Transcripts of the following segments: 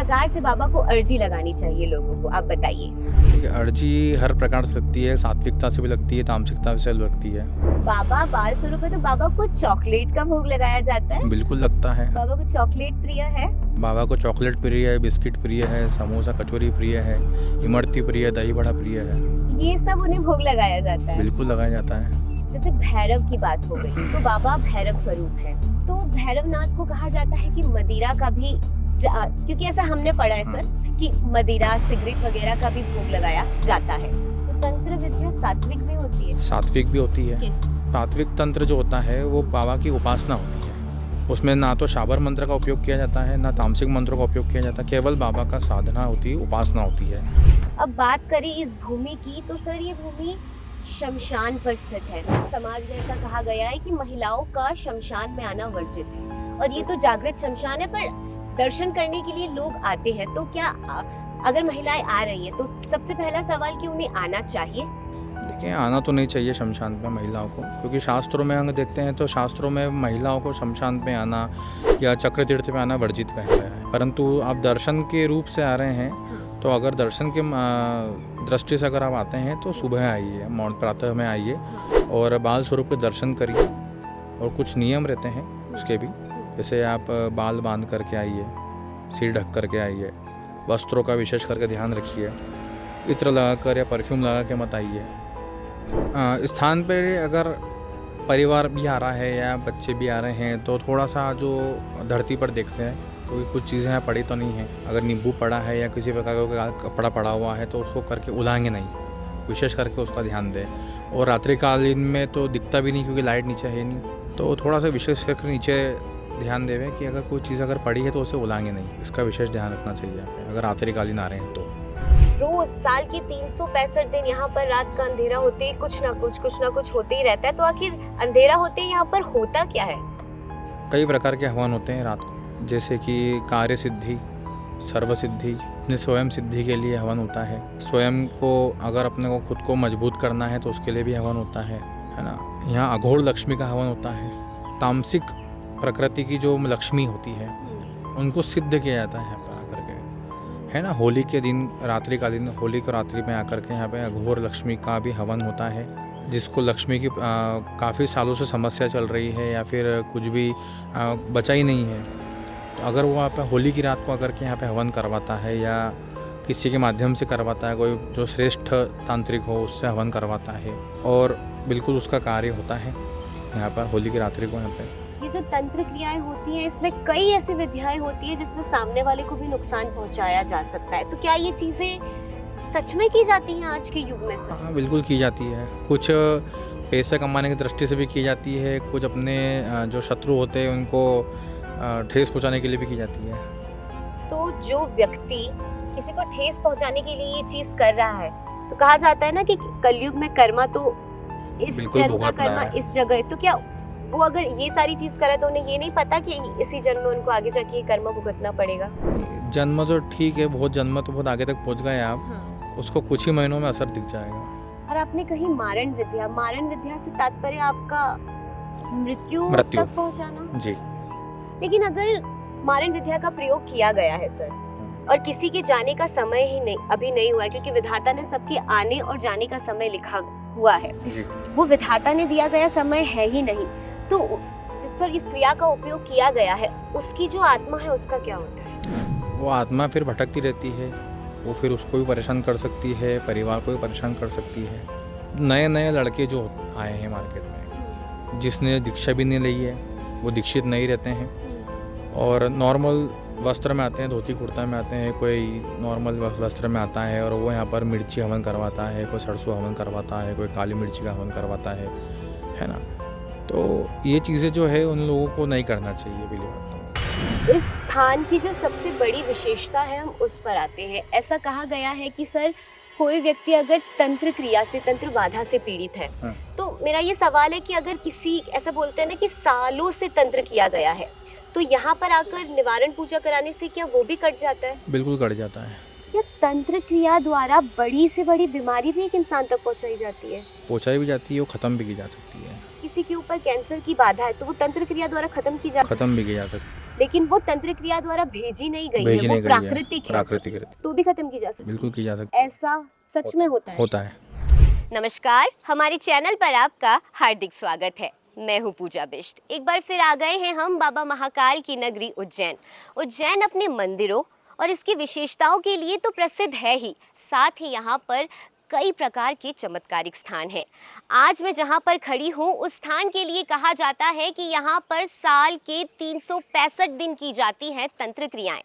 प्रकार से बाबा को अर्जी लगानी चाहिए लोगों को, आप बताइए। देखिए, अर्जी हर प्रकार से लगती है, सात्विकता से भी लगती है, तामसिकता से भी लगती है। बाबा बाल स्वरूप है तो बाबा को चॉकलेट का भोग लगाया जाता है। बिल्कुल लगता है। बाबा को चॉकलेट प्रिय है। बाबा को चॉकलेट प्रिय है, बिस्किट प्रिय है, समोसा कचौरी प्रिय है, इमरती प्रिय है, दही बड़ा प्रिय है। ये सब उन्हें भोग लगाया जाता है। बिल्कुल लगाया जाता है। जैसे भैरव की बात हो गई तो बाबा भैरव स्वरूप है, तो भैरवनाथ को कहा जाता है कि मदिरा का भी, क्योंकि ऐसा हमने पढ़ा है सर कि मदिरा सिगरेट वगैरह का भी भोग लगाया जाता है। तो तंत्र विद्या सात्विक भी होती है। सात्विक भी होती है। किस? सात्विक तंत्र जो होता है वो बाबा की उपासना होती है। उसमें ना तो शाबर मंत्र का उपयोग किया जाता है, ना तामसिक मंत्रों का उपयोग किया जाता है, केवल बाबा का साधना होती है, उपासना होती है। अब बात करें इस भूमि की तो सर ये भूमि शमशान पर स्थित है। समाज में ऐसा कहा गया है कि महिलाओं का शमशान में आना वर्जित है, और ये तो जागृत शमशान है, पर दर्शन करने के लिए लोग आते हैं। तो क्या अगर महिलाएं आ रही है तो सबसे पहला सवाल कि उन्हें आना चाहिए? देखिए, आना तो नहीं चाहिए शमशान पे महिलाओं को, क्योंकि शास्त्रों में हम देखते हैं तो शास्त्रों में महिलाओं को शमशान पे आना या चक्र तीर्थ पे आना वर्जित कहा गया है। परंतु आप दर्शन के रूप से आ रहे हैं तो अगर दर्शन के दृष्टि से अगर आप आते हैं तो सुबह आइए, मौन प्रातः में आइए और बाल स्वरूप के दर्शन करिए। और कुछ नियम रहते हैं उसके भी, जैसे आप बाल बांध करके आइए, सिर ढक करके आइए, वस्त्रों का विशेष करके ध्यान रखिए, इत्र लगाकर या परफ्यूम लगा के मत आइए। स्थान पे अगर परिवार भी आ रहा है या बच्चे भी आ रहे हैं तो थोड़ा सा जो धरती पर देखते हैं तो कुछ चीज़ें यहाँ पड़ी तो नहीं है। अगर नींबू पड़ा है या किसी प्रकार का कपड़ा पड़ा हुआ है तो उसको करके उलाएंगे नहीं, विशेष करके उसका ध्यान दें। और रात्रिकालीन में तो दिखता भी नहीं क्योंकि लाइट नीचे है नहीं, तो थोड़ा सा विशेष करके नीचे ध्यान देवें कि अगर कोई चीज़ अगर पड़ी है तो उसे उलाएंगे नहीं, इसका विशेष ध्यान रखना चाहिए अगर रात्रिकालीन आ रहे हैं तो। रोज साल के 365 दिन यहाँ पर रात का अंधेरा होते ही कुछ ना कुछ होते ही रहता है। तो आखिर अंधेरा होते ही यहाँ पर होता क्या है? कई प्रकार के हवन होते हैं रात को, जैसे कि कार्य सिद्धि, सर्व सिद्धि, अपने स्वयं सिद्धि के लिए हवन होता है। स्वयं को अगर अपने को खुद को मजबूत करना है तो उसके लिए भी हवन होता है ना। यहाँ अघोर लक्ष्मी का हवन होता है। तामसिक प्रकृति की जो लक्ष्मी होती है उनको सिद्ध किया जाता है यहाँ पर आकर के, है ना। होली के दिन, रात्रि का दिन, होली को रात्रि में आकर के यहाँ पे अघोर लक्ष्मी का भी हवन होता है। जिसको लक्ष्मी की काफ़ी सालों से समस्या चल रही है या फिर कुछ भी बचा ही नहीं है, तो अगर वो वहाँ पे होली की रात को आकर के यहाँ पे हवन करवाता है या किसी के माध्यम से करवाता है, कोई जो श्रेष्ठ तांत्रिक हो उससे हवन करवाता है और बिल्कुल उसका कार्य होता है यहाँ पर होली की रात्रि को। यहाँ पे ये जो तंत्र क्रियाएं होती हैं इसमें कई ऐसी विधियाएं होती है जिसमें सामने वाले को भी नुकसान पहुंचाया जा सकता है। तो क्या ये चीजें सच में की जाती हैं आज के युग में सर? हाँ, बिल्कुल की जाती है। कुछ पैसे कमाने की दृष्टि से भी की जाती है, कुछ अपने जो शत्रु होते हैं उनको ठेस पहुँचाने के लिए भी की जाती है। तो जो व्यक्ति किसी को ठेस पहुंचाने के लिए ये चीज कर रहा है, तो कहा जाता है ना कि कलयुग में कर्मा तो इस जन्म का कर्मा इस जगह, तो क्या वो अगर ये सारी चीज करे तो उन्हें ये नहीं पता कि इसी जन्म में उनको आगे जाके ये कर्म भुगतना पड़ेगा? जन्म तो ठीक है, बहुत जन्म तो बहुत आगे तक पहुंच गए आप। हाँ। उसको कुछ ही महीनों में असर दिख जाएगा। और आपने कही मारण विद्या से तात्पर्य आपका मृत्यु तक पहुंचाना? जी। लेकिन अगर मारण विद्या का प्रयोग किया गया है सर और किसी के जाने का समय ही नहीं अभी नहीं हुआ है, क्योंकि विधाता ने सबके आने और जाने का समय लिखा हुआ है, वो विधाता ने दिया गया समय है ही नहीं, तो जिस पर इस क्रिया का उपयोग किया गया है उसकी जो आत्मा है उसका क्या होता है? वो आत्मा फिर भटकती रहती है, वो फिर उसको भी परेशान कर सकती है, परिवार को भी परेशान कर सकती है। नए नए लड़के जो आए हैं मार्केट में, जिसने दीक्षा भी नहीं ली है वो दीक्षित नहीं रहते हैं और नॉर्मल वस्त्र में आते हैं, धोती कुर्ता में आते हैं, कोई नॉर्मल वस्त्र में आता है और वो यहाँ पर मिर्ची हवन करवाता है, कोई सरसों हवन करवाता है, कोई काली मिर्ची का हवन करवाता है ना। तो ये चीज़ें जो है उन लोगों को नहीं करना चाहिए बिल्कुल। इस स्थान की जो सबसे बड़ी विशेषता है हम उस पर आते हैं। ऐसा कहा गया है कि सर कोई व्यक्ति अगर तंत्र क्रिया से, तंत्र बाधा से पीड़ित है, तो मेरा ये सवाल है कि अगर किसी, ऐसा बोलते हैं ना कि सालों से तंत्र किया गया है, तो यहाँ पर आकर निवारण पूजा कराने से क्या वो भी कट जाता है? बिल्कुल कट जाता है। क्या तंत्र क्रिया द्वारा बड़ी से बड़ी बीमारी भी एक इंसान तक पहुँचाई जाती है? पहुँचाई भी जाती है, वो ख़त्म भी की जा सकती है। किसी के ऊपर कैंसर की बाधा है तो वो तंत्र क्रिया द्वारा खत्म भी की जा सकती है। लेकिन वो तंत्र क्रिया द्वारा भेजी नहीं गई है, भेजी वो नहीं गई है, प्राकृतिक है, प्राकृतिक है, तो भी खत्म की जा सकती बिल्कुल की जा सकती है। ऐसा सच में होता है? होता है। नमस्कार, हमारे चैनल पर आपका हार्दिक स्वागत है। मैं हूँ पूजा बिष्ट। एक बार फिर आ गए हैं हम बाबा महाकाल की नगरी उज्जैन। उज्जैन अपने मंदिरों और इसकी विशेषताओं के लिए तो प्रसिद्ध है ही, साथ ही यहाँ पर कई प्रकार के चमत्कारिक स्थान हैं। आज मैं जहाँ पर खड़ी हूँ उस स्थान के लिए कहा जाता है कि यहाँ पर साल के 365 दिन की जाती हैं तंत्र क्रियाएं।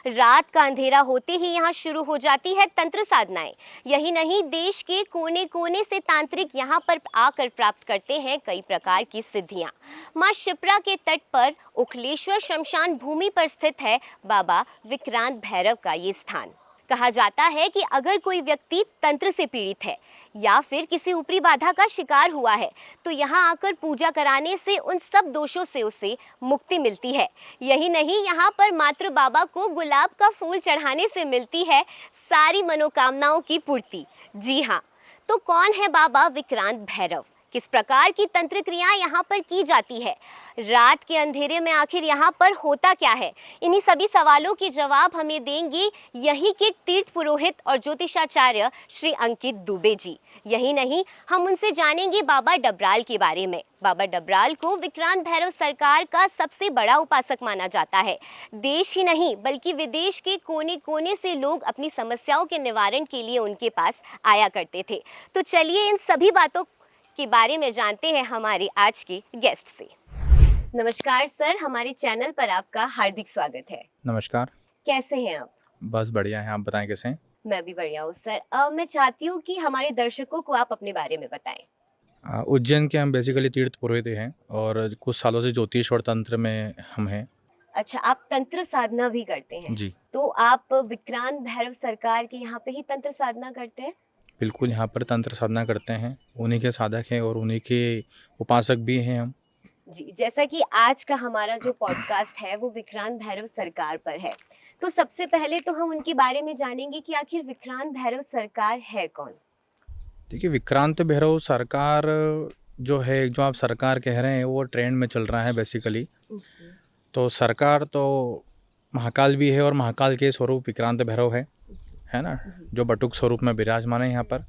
रात का अंधेरा होते ही यहाँ शुरू हो जाती है तंत्र साधनाएं। यही नहीं, देश के कोने कोने से तांत्रिक यहाँ पर आकर प्राप्त करते हैं कई प्रकार की सिद्धियाँ। माँ शिप्रा के तट पर उखलेश्वर शमशान भूमि पर स्थित है बाबा विक्रांत भैरव का ये स्थान। कहा जाता है कि अगर कोई व्यक्ति तंत्र से पीड़ित है या फिर किसी ऊपरी बाधा का शिकार हुआ है तो यहाँ आकर पूजा कराने से उन सब दोषों से उसे मुक्ति मिलती है। यही नहीं, यहाँ पर मात्र बाबा को गुलाब का फूल चढ़ाने से मिलती है सारी मनोकामनाओं की पूर्ति। जी हाँ, तो कौन है बाबा विक्रांत भैरव? किस प्रकार की तंत्र क्रियाएं यहाँ पर की जाती है? रात के अंधेरे में आखिर यहाँ पर होता क्या है? इन्हीं सभी सवालों के जवाब हमें देंगे यही के तीर्थ पुरोहित और ज्योतिषाचार्य श्री अंकित दुबे जी। यही नहीं, हम उनसे जानेंगे बाबा डबराल के बारे में। बाबा डबराल को विक्रांत भैरव सरकार का सबसे बड़ा उपासक माना जाता है। देश ही नहीं बल्कि विदेश के कोने कोने से लोग अपनी समस्याओं के निवारण के लिए उनके पास आया करते थे। तो चलिए इन सभी बातों के बारे में जानते हैं हमारे आज के गेस्ट से। नमस्कार सर, हमारे चैनल पर आपका हार्दिक स्वागत है। नमस्कार। कैसे हैं आप? बस बढ़िया है, आप बताएं कैसे हैं? मैं भी बढ़िया हूँ सर। मैं चाहती हूँ कि हमारे दर्शकों को आप अपने बारे में बताएं। उज्जैन के हम बेसिकली तीर्थ पुरोहित हैं और कुछ सालों से ज्योतिष और तंत्र में हम हैं। अच्छा, आप तंत्र साधना भी करते हैं? जी तो आप विक्रांत भैरव सरकार के यहाँ पे ही तंत्र साधना करते हैं? बिल्कुल, यहाँ पर तंत्र साधना करते हैं, उन्हीं के साधक हैं और उन्हीं के उपासक भी हैं हम। जी, जैसा कि आज का हमारा जो पॉडकास्ट है वो विक्रांत भैरव सरकार पर है, तो सबसे पहले तो हम उनके बारे में जानेंगे कि आखिर विक्रांत भैरव सरकार है कौन? देखिए, विक्रांत भैरव सरकार जो है, जो आप सरकार कह रहे हैं, वो ट्रेंड में चल रहा है बेसिकली। तो सरकार तो महाकाल भी है और महाकाल के स्वरूप विक्रांत भैरव है ना, जो बटुक स्वरूप में विराजमान है यहाँ पर।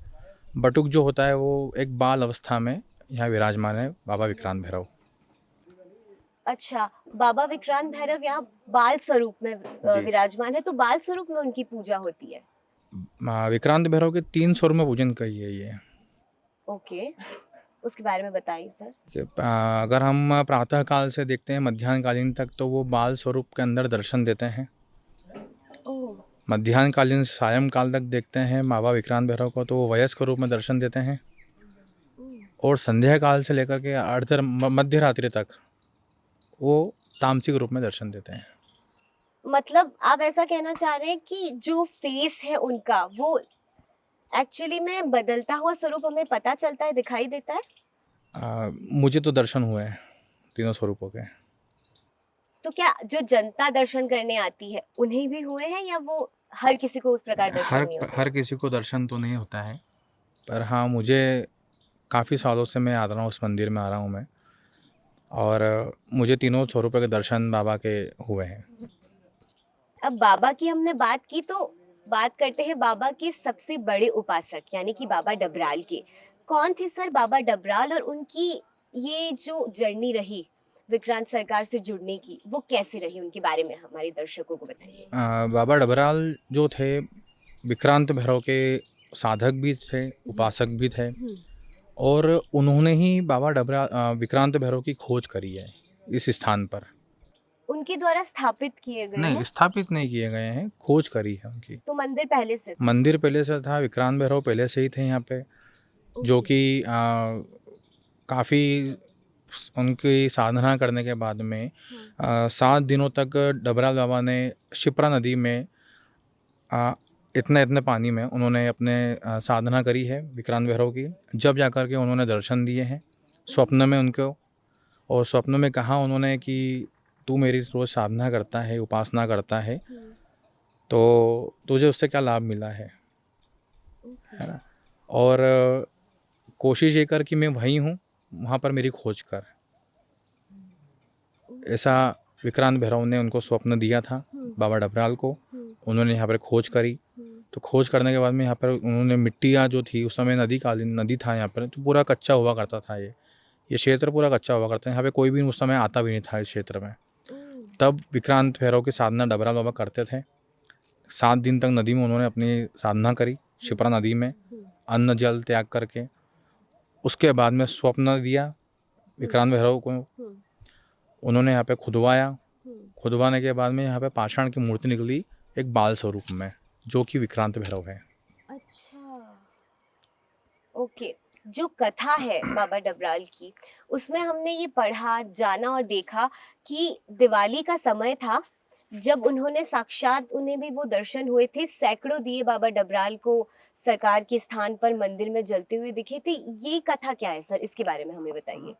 बटुक जो होता है वो एक बाल अवस्था में यहाँ विराजमान है बाबा विक्रांत भैरव। अच्छा, बाबा विक्रांत भैरव यहाँ बाल स्वरूप में विराजमान है, तो बाल स्वरूप में उनकी पूजा होती है? विक्रांत भैरव के 3 स्वरूप में पूजन कही है ये। ओके, उसके बारे में बताइए सर। अगर हम प्रातः काल से देखते हैं मध्याह्न कालीन तक, तो वो बाल स्वरूप के अंदर दर्शन देते हैं। मध्याह्न कालीन से सायं काल तक देखते हैं बाबा विक्रांत भैरव को, तो वो वयस्क रूप में दर्शन देते हैं। और संध्या काल से लेकर के मध्य रात्रि तक वो तामसिक रूप में दर्शन देते हैं। मतलब आप ऐसा कहना चाह रहे हैं कि जो फेस है उनका वो एक्चुअली में बदलता हुआ स्वरूप हमें पता चलता है, दिखाई देता है? मुझे तो दर्शन हुए हैं तीनों स्वरूपों के। तो क्या जो जनता दर्शन करने आती है उन्हें भी हुए हैं या वो हर किसी को उस प्रकार दर्शन नहीं होते? हर किसी को दर्शन तो नहीं होता है, पर हाँ, मुझे काफ़ी सालों से मैं आ रहा हूँ, उस मंदिर में आ रहा हूँ मैं, और मुझे तीनों स्वरूपों के दर्शन बाबा के हुए हैं। अब बाबा की हमने बात की तो बात करते हैं बाबा के सबसे बड़े उपासक यानी कि बाबा डबराल के। कौन थे सर बाबा डबराल और उनकी ये जो जर्नी रही विक्रांत सरकार से जुड़ने की, वो कैसी रही, उनके बारे में हमारे दर्शकों को बताइए। बाबा डबराल जो थे विक्रांत भैरव के साधक भी थे, उपासक भी थे, और उन्होंने ही बाबा विक्रांत भैरव की खोज करी है इस स्थान पर। उनके द्वारा स्थापित किए गए? नहीं, स्थापित नहीं किए गए हैं, खोज करी है उनकी। तो मंदिर पहले से? मंदिर पहले से था, विक्रांत भैरव पहले से ही थे यहाँ पे, जो कि काफ़ी उनकी साधना करने के बाद में 7 दिनों तक डबराल बाबा ने शिप्रा नदी में इतने पानी में उन्होंने अपने साधना करी है विक्रांत भैरव की। जब जाकर के उन्होंने दर्शन दिए हैं स्वप्न में उनको, और स्वप्न में कहा उन्होंने कि तू मेरी रोज़ साधना करता है, उपासना करता है, तो तुझे उससे क्या लाभ मिला है ना। और कोशिश ये कर कि मैं वहीं हूँ, वहाँ पर मेरी खोज कर। ऐसा विक्रांत भैरव ने उनको स्वप्न दिया था बाबा डबराल को। उन्होंने यहाँ पर खोज करी, तो खोज करने के बाद में यहाँ पर उन्होंने मिट्टियाँ जो थी, उस समय नदी था यहाँ पर, तो पूरा कच्चा हुआ करता था ये क्षेत्र पूरा कच्चा हुआ करता है। यहाँ पे कोई भी उस समय आता भी नहीं था इस क्षेत्र में। तब विक्रांत भैरव की साधना डबराल बाबा करते थे। 7 दिन तक नदी में उन्होंने अपनी साधना करी, शिप्रा नदी में अन्न जल त्याग करके। उसके बाद में स्वप्न दिया विक्रांत भैरव को। उन्होंने यहाँ पे खुदवाया, खुदवाने के बाद में यहाँ पे पाषाण की मूर्ति निकली एक बाल स्वरूप में, जो कि विक्रांत भैरव है। अच्छा, ओके। जो कथा है बाबा डबराल की, उसमें हमने ये पढ़ा, जाना और देखा कि दिवाली का समय था जब उन्होंने साक्षात, उन्हें भी वो दर्शन हुए थे, सैकड़ों दिए बाबा डबराल को सरकार के स्थान पर मंदिर में जलते हुए दिखे थे। ये कथा क्या है सर, इसके बारे में हमें बताइए।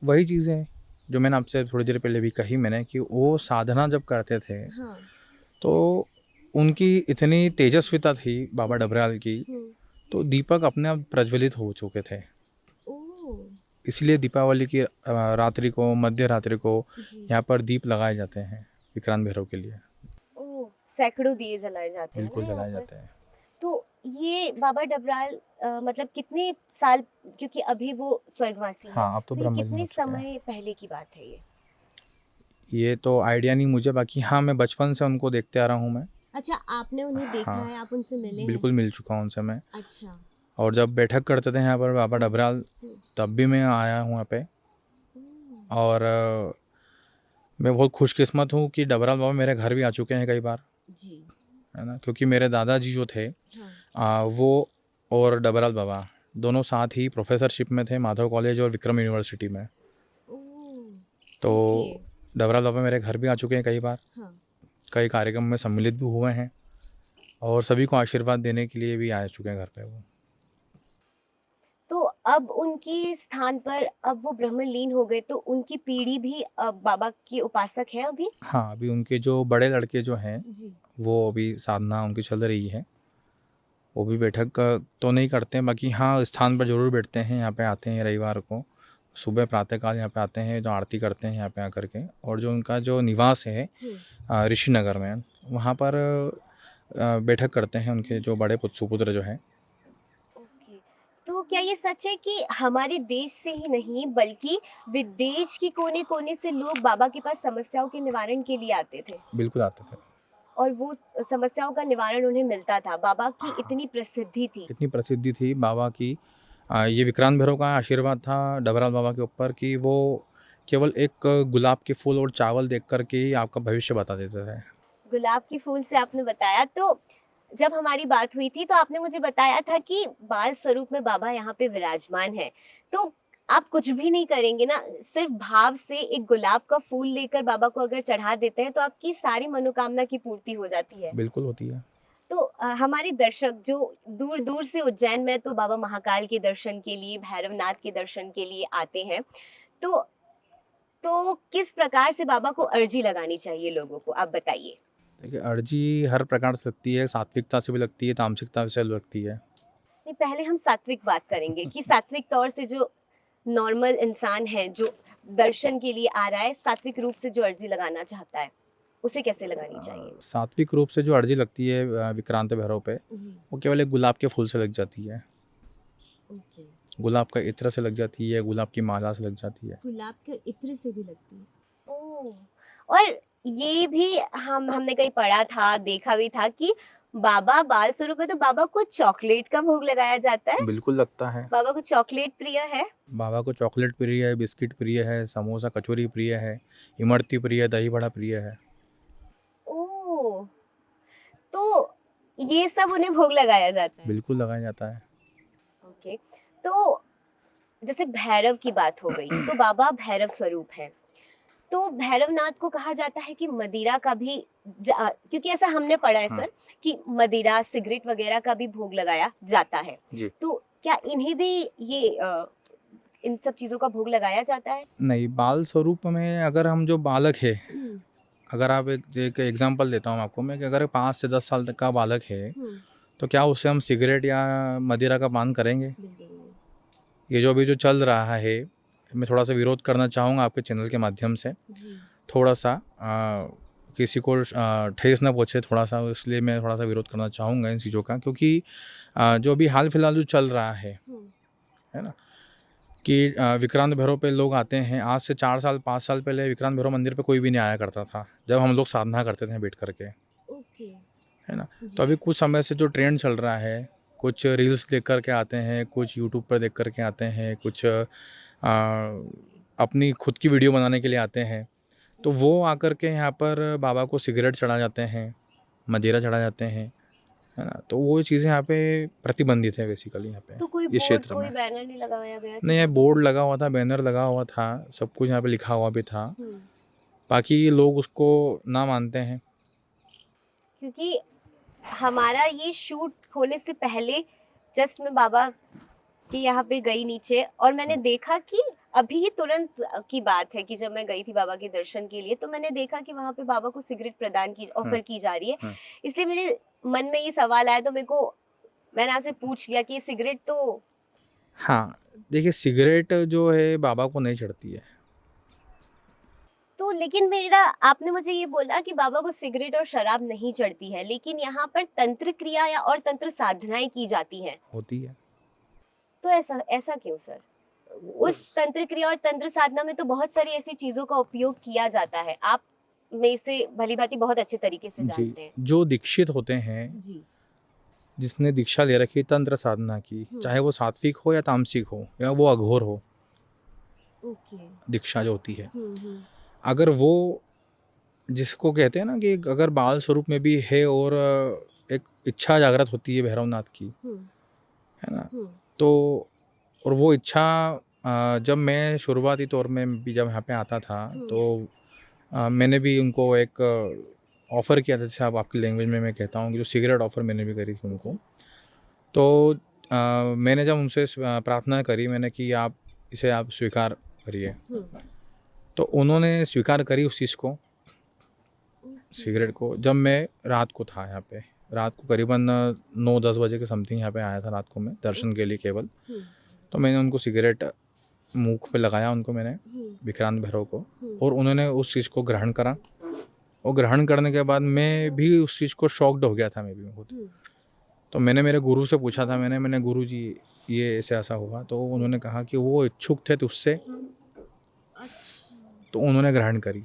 वही चीज़ें जो मैंने आपसे थोड़ी देर पहले भी कही मैंने, कि वो साधना जब करते थे हाँ। तो उनकी इतनी तेजस्विता थी बाबा डबराल की, तो दीपक अपने आप प्रज्वलित हो चुके थे। इसलिए दीपावली की रात्रि को, मध्य रात्रि को यहाँ पर दीप लगाए जाते हैं विक्रांत भैरव के लिए। सैकड़ों दिए जलाए जाते हैं। बिल्कुल जलाए जाते हैं। तो ये बाबा डबराल मतलब कितने साल, क्योंकि अभी वो स्वर्गवासी हैं, हाँ, अब तो ब्रह्मलीन कितने हो चुके हैं। समय पहले की बात है ये तो आइडिया नहीं मुझे, बाकी हाँ मैं बचपन से उनको देखते आ रहा हूँ मैं। अच्छा, आपने उन्हें देखा हाँ, है, आप उनसे मिले बिल्कुल मिल चुका हूँ उनसे मैं। अच्छा। और जब बैठक करते थे यहाँ पर बाबा डबराल, तब भी मैं आया हूँ यहाँ पे। और मैं बहुत खुशकिस्मत हूँ कि डबराल बाबा मेरे घर भी आ चुके हैं कई बार जी, है ना, क्योंकि मेरे दादाजी जो थे वो और डबराल बाबा दोनों साथ ही प्रोफेसरशिप में थे, माधव कॉलेज और विक्रम यूनिवर्सिटी में। तो डबराल बाबा मेरे घर भी आ चुके हैं कई बार। कई कार्यक्रम में सम्मिलित भी हुए हैं और सभी को आशीर्वाद देने के लिए भी आ चुके हैं घर पे वो। तो अब उनकी स्थान पर अब वो ब्रह्मलीन हो गए, तो उनकी पीढ़ी भी अब बाबा की उपासक है अभी? हाँ, अभी उनके जो बड़े लड़के जो हैं जी। वो अभी साधना उनकी चल रही है। वो भी बैठक तो नहीं करते हैं, बाकी हाँ स्थान पर ज़रूर बैठते हैं। यहाँ पे आते हैं रविवार को सुबह प्रातःकाल यहाँ पे आते हैं, जो आरती करते हैं यहाँ पे आकर के। और जो उनका जो निवास है ऋषि नगर में, वहाँ पर बैठक करते हैं उनके जो बड़े सुपुत्र जो हैं। तो क्या ये सच है कि हमारे देश से ही नहीं बल्कि विदेश के कोने कोने से लोग बाबा के पास समस्याओं के निवारण के लिए आते थे? बिल्कुल आते थे और वो समस्याओं का निवारण उन्हें मिलता था। बाबा की इतनी प्रसिद्धि थी। इतनी प्रसिद्धि थी बाबा की। ये विक्रांत भैरव का आशीर्वाद था डबराल बाबा के ऊपर कि वो केवल एक गुलाब के फूल और चावल देख कर के ही आपका भविष्य बता देते थे। गुलाब के फूल से आपने बताया, तो जब हमारी बात हुई थी तो आपने मुझे बताया था कि बाल स्वरूप में बाबा यहाँ पे विराजमान है। तो आप कुछ भी नहीं करेंगे ना, सिर्फ भाव से एक गुलाब का फूल लेकर बाबा को अगर चढ़ा देते हैं तो आपकी सारी मनोकामना की पूर्ति हो जाती है। बिल्कुल होती है। तो हमारे दर्शक जो दूर दूर से उज्जैन में तो बाबा महाकाल के दर्शन के लिए, भैरवनाथ के दर्शन के लिए आते हैं, तो किस प्रकार से बाबा को अर्जी लगानी चाहिए लोगों को, आप बताइए। देखिए, अर्जी हर प्रकार से लगती है, सात्विकता से भी लगती है, तामसिकता से भी लगती है। नहीं, पहले हम सात्विक बात करेंगे कि सात्विक तौर से जो नॉर्मल इंसान है जो दर्शन के लिए आ रहा है, सात्विक रूप से जो अर्जी लगाना चाहता है, उसे कैसे लगानी चाहिए? सात्विक रूप से जो अर्जी लगती है विक्रांत भैरव पे, वो केवल एक गुलाब के फूल से लग जाती है। गुलाब का इत्र से लग जाती है, गुलाब की माला से लग जाती है। गुलाब के इत्र से भी लगती है। ओह, और ये भी हमने कहीं पढ़ा था, देखा भी था कि बाबा बाल स्वरूप है तो बाबा को चॉकलेट का भोग लगाया जाता है। बिल्कुल लगता है। बाबा को चॉकलेट प्रिय है। बाबा को चॉकलेट प्रिय है, बिस्किट प्रिय है, समोसा कचौरी प्रिय है, इमरती प्रिय है, दही बड़ा प्रिय है। ओह, तो ये सब उन्हें भोग लगाया जाता है? बिल्कुल लगाया जाता है। ओके, तो जैसे भैरव की बात हो गई तो बाबा भैरव स्वरूप है, तो भैरवनाथ को कहा जाता है कि मदिरा का भी क्योंकि ऐसा हमने पढ़ा है सर कि मदिरा, सिगरेट वगैरह का भी भोग लगाया जाता है। तो क्या इन्हें भी ये इन सब चीजों का भोग लगाया जाता है? नहीं, बाल स्वरूप में अगर हम जो बालक है, अगर आप एक एग्जांपल देता हूँ आपको मैं, कि अगर 5 से 10 साल तक का बालक है तो क्या उससे हम सिगरेट या मदिरा का पान करेंगे? ये जो अभी जो चल रहा है, मैं थोड़ा सा विरोध करना चाहूँगा आपके चैनल के माध्यम से। थोड़ा सा किसी को ठेस ना पहुँचे थोड़ा सा, इसलिए मैं थोड़ा सा विरोध करना चाहूँगा इन चीज़ों का। क्योंकि जो अभी हाल फिलहाल जो चल रहा है ना, कि विक्रांत भैरव पे लोग आते हैं। आज से 4 साल 5 साल पहले विक्रांत भैरव मंदिर पे कोई भी नहीं आया करता था, जब हम लोग साधना करते थे बैठ करके, ओके। है ना। तो अभी कुछ समय से जो ट्रेंड चल रहा है, कुछ रील्स देख कर के आते हैं, कुछ यूट्यूब पर देख कर के आते हैं, कुछ अपनी खुद की वीडियो बनाने के लिए आते हैं। तो वो आकर के यहाँ पर बाबा को सिगरेट चढ़ा जाते हैं, मदिरा चढ़ा जाते हैं, है ना। तो वो चीज़ें यहाँ पे प्रतिबंधित है बेसिकली यहाँ पे तो कोई इस बोर्ड, क्षेत्र कोई में। बैनर नहीं लगाया गया? नहीं, ये बोर्ड लगा हुआ था, बैनर लगा हुआ था, सब कुछ यहाँ पे लिखा हुआ भी था। हम्म। बाकी लोग उसको ना मानते हैं। क्योंकि हमारा ये शूट होने से पहले जस्ट मैं बाबा के यहाँ पे गई नीचे, और मैंने देखा कि अभी ये तुरंत की बात है कि जब मैं गई थी बाबा के दर्शन के लिए, तो मैंने देखा कि वहाँ पे बाबा को सिगरेट प्रदान की ऑफर की जा रही है। इसलिए मेरे मन में ये सवाल आया, तो मैंने आपसे पूछ लिया कि ये सिगरेट तो हाँ, देखिए सिगरेट जो है बाबा को नहीं चढ़ती है। तो लेकिन मेरा, आपने मुझे ये बोला कि बाबा को सिगरेट और शराब नहीं चढ़ती है, लेकिन यहाँ पर तंत्र क्रिया या और तंत्र साधनाएं की जाती हैं। होती है। तो ऐसा क्यों सर? उस तंत्र क्रिया और तंत्र साधना में तो बहुत सारी ऐसी चीजों का उपयोग किया जाता है, आप में से भली भांति बहुत अच्छे तरीके से जानते हैं। जो दीक्षित होते हैं जी। जिसने दीक्षा ले रखी है तंत्र साधना की, चाहे वो सात्विक हो या तामसिक हो या वो अघोर हो, ओके। दीक्षा जो होती है, अगर वो जिसको कहते हैं ना कि अगर बाल स्वरूप में भी है और एक इच्छा जागृत होती है भैरवनाथ की, है ना, तो और वो इच्छा जब मैं शुरुआती तौर में भी जब यहाँ पे आता था, तो मैंने भी उनको एक ऑफ़र किया था, जैसे आप आपकी लैंग्वेज में मैं कहता हूँ कि जो सिगरेट ऑफ़र मैंने भी करी थी उनको। तो मैंने जब उनसे प्रार्थना करी मैंने कि आप इसे आप स्वीकार करिए, तो उन्होंने स्वीकार करी उस चीज़ को, सिगरेट को। जब मैं रात को था यहाँ पे, रात को करीबन 9-10 बजे के समथिंग यहाँ पे आया था रात को मैं दर्शन के लिए केवल। तो मैंने उनको सिगरेट मुंह पे लगाया, उनको मैंने, विक्रांत भैरव को, और उन्होंने उस चीज़ को ग्रहण करा। और ग्रहण करने के बाद मैं भी उस चीज़ को शॉक्ड हो गया था मैं भी खुद। तो मैंने मेरे गुरु से पूछा था, मैंने गुरु जी ये ऐसा हुआ, तो उन्होंने कहा कि वो इच्छुक थे तुझसे, तो उन्होंने ग्रहण करी।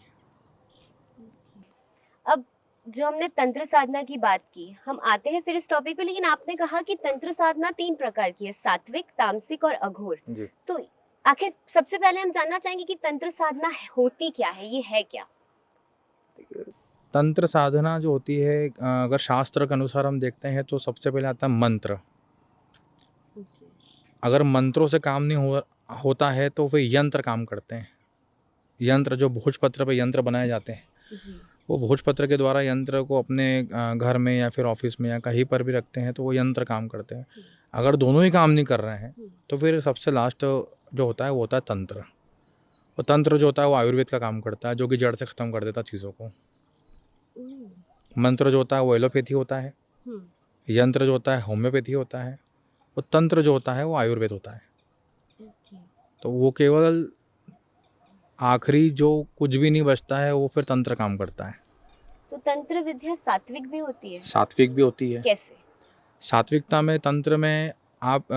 अब जो हमने तंत्र साधना की बात की, हम आते हैं फिर इस टॉपिक पे, लेकिन आपने कहा कि तंत्र साधना 3 प्रकार की है, सात्विक, तामसिक और अघोर। तो आखिर सबसे पहले हम जानना चाहेंगे कि तंत्र साधना होती क्या है, ये है क्या? तंत्र साधना जो होती है, अगर शास्त्र के अनुसार हम देखते हैं तो सबसे पहले आता है मंत्र। अगर मंत्रों से काम नहीं होता है तो वे यंत्र काम करते हैं। यंत्र जो भोजपत्र पे यंत्र बनाए जाते हैं, वो भोजपत्र के द्वारा यंत्र को अपने घर में या फिर ऑफिस में या कहीं पर भी रखते हैं, तो वो यंत्र काम करते हैं। अगर दोनों ही काम नहीं कर रहे हैं तो फिर सबसे लास्ट जो होता है वो होता है तंत्र। और तंत्र जो होता है वो आयुर्वेद का काम करता है, जो कि जड़ से ख़त्म कर देता चीज़ों को। मंत्र जो होता है वो एलोपैथी होता है, यंत्र जो होता है होम्योपैथी होता है, और तंत्र जो होता है वो आयुर्वेद होता है। तो वो केवल आखिरी जो कुछ भी नहीं बचता है वो फिर तंत्र काम करता है। तो तंत्र विद्या सात्विक भी होती है? सात्विक भी होती है। कैसे? सात्विकता में, तंत्र में आप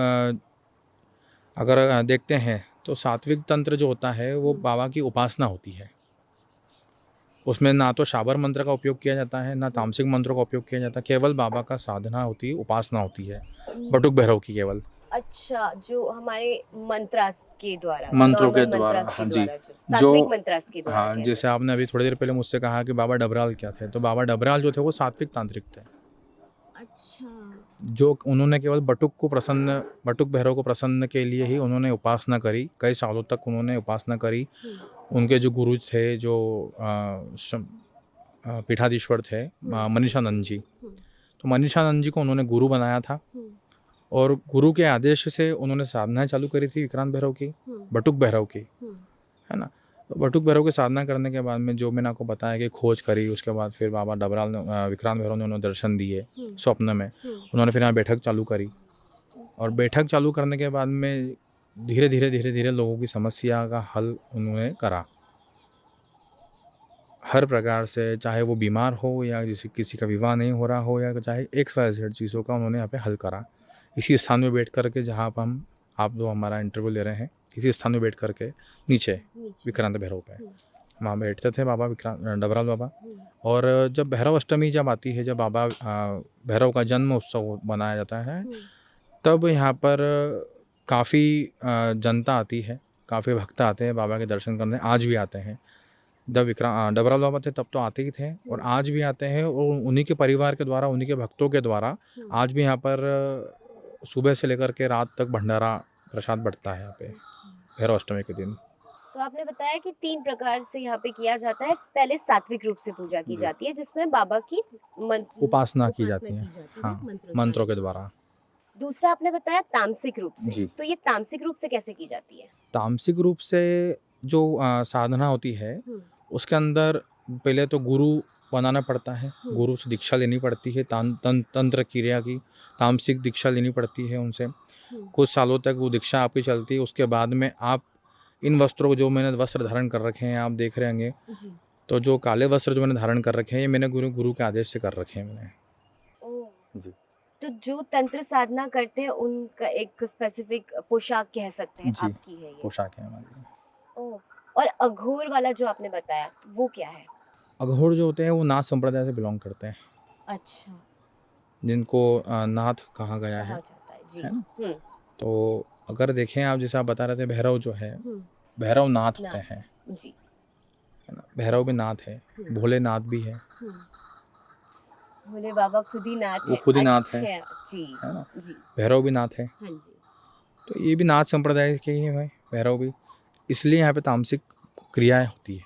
अगर देखते हैं तो सात्विक तंत्र जो होता है वो बाबा की उपासना होती है। उसमें ना तो शाबर मंत्र का उपयोग किया जाता है, ना तामसिक मंत्रों का उपयोग किया जाता है, केवल बाबा का साधना होती है, उपासना होती है, बटुक भैरव की केवल। अच्छा, जो हमारे मंत्रास के द्वारा, मंत्रों के द्वारा, हाँ जी, सात्विक मंत्रास के द्वारा। हाँ, जैसे आपने अभी थोड़ी देर पहले मुझसे कहा कि बाबा डबराल क्या थे, तो बाबा डबराल जो थे वो सात्विक तांत्रिक थे। अच्छा। जो उन्होंने केवल बटुक भैरव को प्रसन्न के लिए ही उन्होंने उपासना करी, कई सालों तक उन्होंने उपासना करी। उनके जो गुरु थे, जो पीठाधीश्वर थे, मनीषानंद जी, तो मनीषानंद जी को उन्होंने गुरु बनाया था, और गुरु के आदेश से उन्होंने साधनाएं चालू करी थी विक्रांत भैरव की, बटुक भैरव की, है ना। तो बटुक भैरव की साधना करने के बाद में जो मैंने आपको बताया कि खोज करी, उसके बाद फिर बाबा डबराल ने, विक्रांत भैरव ने उन्हें दर्शन दिए स्वप्न में। उन्होंने फिर यहाँ बैठक चालू करी, और बैठक चालू करने के बाद में धीरे धीरे लोगों की समस्या का हल उन्होंने करा। हर प्रकार से, चाहे वो बीमार हो या जैसे किसी का विवाह नहीं हो रहा हो या चाहे XYZ चीज़ों का उन्होंने यहाँ पे हल करा। इसी स्थान में बैठ कर के जहाँ पर आप जो हमारा इंटरव्यू ले रहे हैं, इसी स्थान में बैठ कर के नीचे विक्रांत भैरव पे वहाँ बैठते थे बाबा विक्रांत डबराल बाबा। और जब भैरव अष्टमी जब आती है, जब बाबा भैरव का जन्म उत्सव मनाया जाता है, तब यहाँ पर काफ़ी जनता आती है, काफ़ी भक्त आते हैं बाबा के दर्शन करने, आज भी आते हैं। जब डबराल बाबा थे तब तो आते ही थे और आज भी आते हैं, और उन्हीं के परिवार के द्वारा, उन्हीं के भक्तों के द्वारा आज भी यहाँ पर सुबह से लेकर के रात तक भंडारा प्रसाद बढ़ता है यहाँ पे भैरव अष्टमी के दिन। तो आपने बताया कि 3 प्रकार से यहाँ पे किया जाता है। पहले सात्विक रूप से पूजा की जाती है जिसमें बाबा की उपासना की जाती है, हाँ, मंत्रों के द्वारा। दूसरा आपने बताया तामसिक रूप से। जी। तो ये तामसिक रूप से कैसे की जाती है? तामसिक रूप से जो साधना होती है, उसके अंदर पहले तो गुरु बनाना पड़ता है, गुरु से दीक्षा लेनी पड़ती है, तंत्र क्रिया की तामसिक दीक्षा लेनी पड़ती है उनसे। कुछ सालों तक वो दीक्षा आपकी चलती है। उसके बाद में आप इन वस्त्रों को, जो मैंने वस्त्र धारण कर रखे हैं, आप देख रहे होंगे, तो जो काले वस्त्र जो मैंने धारण कर रखे हैं, ये मैंने गुरु के आदेश से कर रखे हैं मैंने। जी। तो जो तंत्र साधना करते हैं उनका एक स्पेसिफिक पोशाक कह सकते हैं, जी, आपकी है ये पोशाक है हमारी। ओह, और अघोर वाला जो आपने बताया वो क्या है? अघोर जो होते हैं वो नाथ संप्रदाय से बिलोंग करते हैं, अच्छा, जिनको नाथ कहा गया कहा है, जाता है जी। है ना? तो अगर देखें आप, जैसे आप बता रहे थे, भैरव जो है, भैरव नाथ होते हैं, जी, है ना? भैरव भी नाथ है, भोलेनाथ भी है, भोले बाबा खुद ही नाथ वो है। खुद ही नाथ है जी, है ना? जी, भैरव भी नाथ है, हाँ जी। तो ये भी नाथ संप्रदाय के ही है भैरव भी। इसलिए यहाँ पे तामसिक क्रियाएं होती है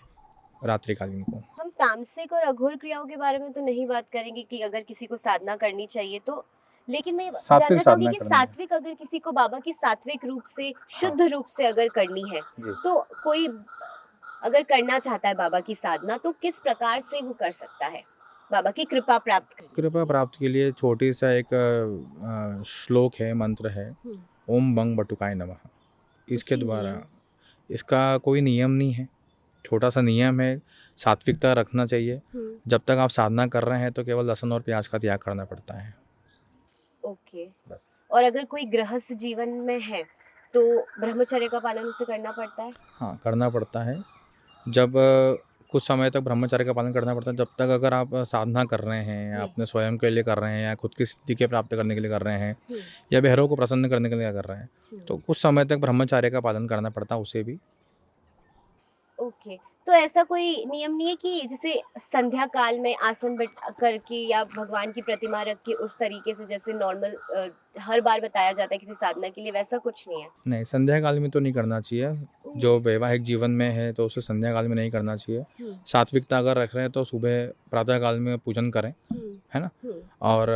रात्रिकालीन को। हम तामसिक और अघोर क्रियाओं के बारे में तो नहीं बात करेंगे कि अगर किसी को साधना करनी चाहिए तो, लेकिन मैं सात्विक जानना चाहूंगी साधना कि करनी है। सात्विक अगर किसी को बाबा की सात्विक रूप से, शुद्ध रूप से अगर करनी है, जी। तो कोई अगर करना चाहता है बाबा की साधना, तो किस प्रकार से वो कर सकता है बाबा की कृपा प्राप्त करने के कृपा लिए? प्राप्त के लिए छोटी सा एक श्लोक है, मंत्र है, ओम बंग बटुकाय नमः। इसके उसकी द्वारा, नियम? इसका कोई नियम नहीं है, छोटा सा नियम है, सात्विकता रखना चाहिए। जब तक आप साधना कर रहे हैं तो केवल लहसुन और प्याज का त्याग करना पड़ता है। ओके। बस। और अगर कोई गृहस्थ जीवन में है तो ब्रह्मचर्य का पालन उसे करना पड़ता है? हाँ, करना पड़ता है। जब कुछ समय तक ब्रह्मचर्य का पालन करना पड़ता है। जब तक अगर आप साधना कर रहे हैं, या अपने स्वयं के लिए कर रहे हैं, या खुद की सिद्धि के प्राप्त करने के लिए कर रहे हैं, या भैरव को प्रसन्न करने के लिए कर रहे हैं, तो कुछ समय तक ब्रह्मचर्य का पालन करना पड़ता है उसे भी। ओके, तो ऐसा कोई नियम नहीं है कि जैसे संध्या काल में आसन बैठ करके या भगवान की प्रतिमा रख के उस तरीके से, जैसे नॉर्मल हर बार बताया जाता है किसी साधना के लिए, वैसा कुछ नहीं है? नहीं, संध्या काल में तो नहीं करना चाहिए। जो वैवाहिक जीवन में है तो उसे संध्या काल में नहीं करना चाहिए। सात्विकता अगर रख रहे हैं तो सुबह प्रातः काल में पूजन करें, है ना? और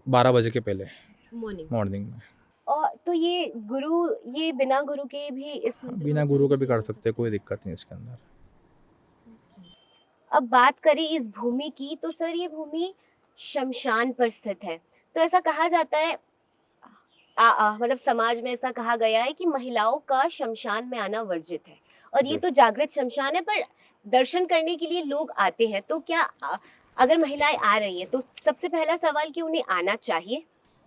12 बजे के पहले मॉर्निंग में। और तो ये गुरु, ये बिना गुरु के भी इस बिना गुरु का भी कर सकते हैं, कोई दिक्कत नहीं इसके अंदर। अब बात करें इस भूमि की, तो सर ये भूमि शमशान पर स्थित है। तो ऐसा कहा जाता है, मतलब समाज में ऐसा कहा गया है कि महिलाओं का शमशान में आना वर्जित है, और ये तो जागृत शमशान है, पर दर्शन करने के लिए लोग आते हैं। तो क्या अगर महिलाएं आ रही हैं तो सबसे पहला सवाल कि उन्हें आना चाहिए?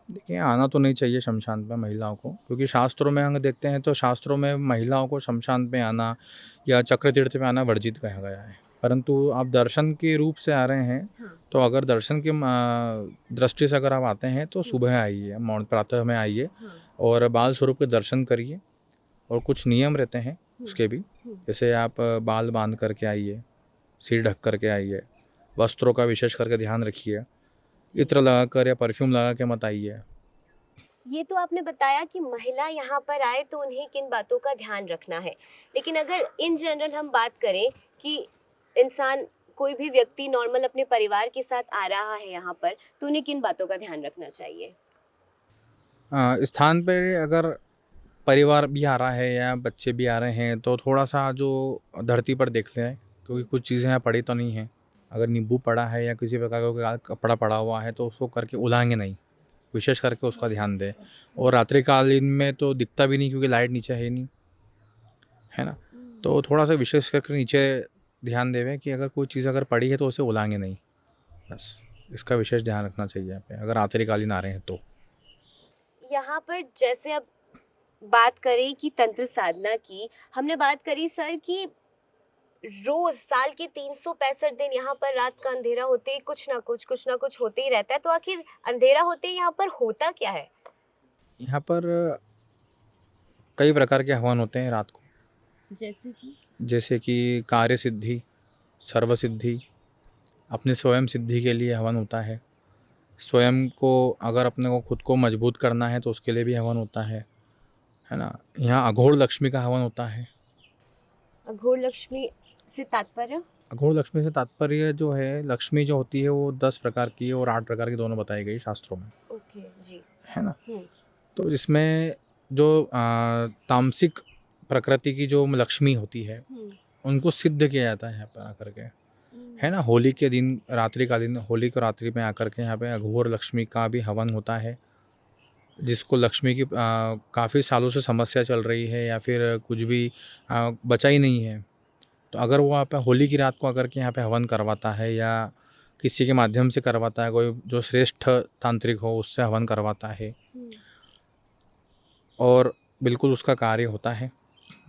देखिए, आना तो नहीं चाहिए शमशान पे महिलाओं को, क्योंकि शास्त्रों में हम देखते हैं तो शास्त्रों में महिलाओं को शमशान पे आना या चक्र तीर्थ पे आना वर्जित कहा गया है। परंतु आप दर्शन के रूप से आ रहे हैं, तो अगर दर्शन की दृष्टि से अगर आप आते हैं तो सुबह आइए, प्रातः में आइए और बाल स्वरूप के दर्शन करिए। और कुछ नियम रहते हैं उसके भी, जैसे आप बाल बांध करके आइए, सिर ढक करके आइए, वस्त्रों का विशेष करके ध्यान रखिए, इत्र लगाकर या परफ्यूम लगा के मत आइए। ये तो आपने बताया कि महिला यहाँ पर आए तो उन्हें किन बातों का ध्यान रखना है, लेकिन अगर इन जनरल हम बात करें कि इंसान, कोई भी व्यक्ति नॉर्मल अपने परिवार के साथ आ रहा है यहाँ पर, तो उन्हें किन बातों का ध्यान रखना चाहिए? स्थान पे अगर परिवार भी आ रहा है या बच्चे भी आ रहे हैं तो थोड़ा सा जो धरती पर देख लें, क्योंकि कुछ चीज़ें यहाँ पड़ी तो नहीं हैं। अगर नींबू पड़ा है या किसी प्रकार का कपड़ा पड़ा हुआ है तो उसको करके उलाएंगे नहीं, विशेष करके उसका ध्यान दें। और रात्रिकालीन में तो दिखता भी नहीं, क्योंकि लाइट नीचे है नहीं, है ना? तो थोड़ा सा विशेष करके नीचे ध्यान देवें कि अगर कोई चीज़ अगर पड़ी है तो उसे उलाएंगे नहीं, बस इसका विशेष ध्यान रखना चाहिए यहाँ पे, अगर आतरिकालीन आ रहे हैं तो। यहाँ पर जैसे अब बात करें कि तंत्र साधना की, हमने बात करी सर कि रोज साल के 365 दिन यहाँ पर रात का अंधेरा होते ही कुछ ना कुछ होते ही रहता है, तो आखिर अंधेरा होते ही यहाँ पर होता क्या है? यहाँ पर कई प्रकार के हवन होते हैं रात को, जैसे कि कार्य सिद्धि, सर्व सिद्धि, अपने स्वयं सिद्धि के लिए हवन होता है। स्वयं को अगर अपने को खुद को मजबूत करना है तो उसके लिए भी हवन होता है ना। यहाँ अघोर लक्ष्मी का हवन होता है। अघोर लक्ष्मी से तात्पर्य? अघोर लक्ष्मी से तात्पर्य जो है, लक्ष्मी जो होती है वो 10 प्रकार की है और 8 प्रकार की दोनों बताई गई शास्त्रों में। ओके जी। है ना। तो इसमें जो तामसिक प्रकृति की जो लक्ष्मी होती है उनको सिद्ध किया जाता है यहाँ पर आकर के, है ना। होली के दिन, रात्रिकालीन, होली को रात्रि में आकर के यहाँ पे अघोर लक्ष्मी का भी हवन होता है। जिसको लक्ष्मी की काफ़ी सालों से समस्या चल रही है या फिर कुछ भी बचा ही नहीं है, तो अगर वो यहाँ पे होली की रात को आकर के यहाँ पे हवन करवाता है या किसी के माध्यम से करवाता है, कोई जो श्रेष्ठ तांत्रिक हो उससे हवन करवाता है और बिल्कुल उसका कार्य होता है।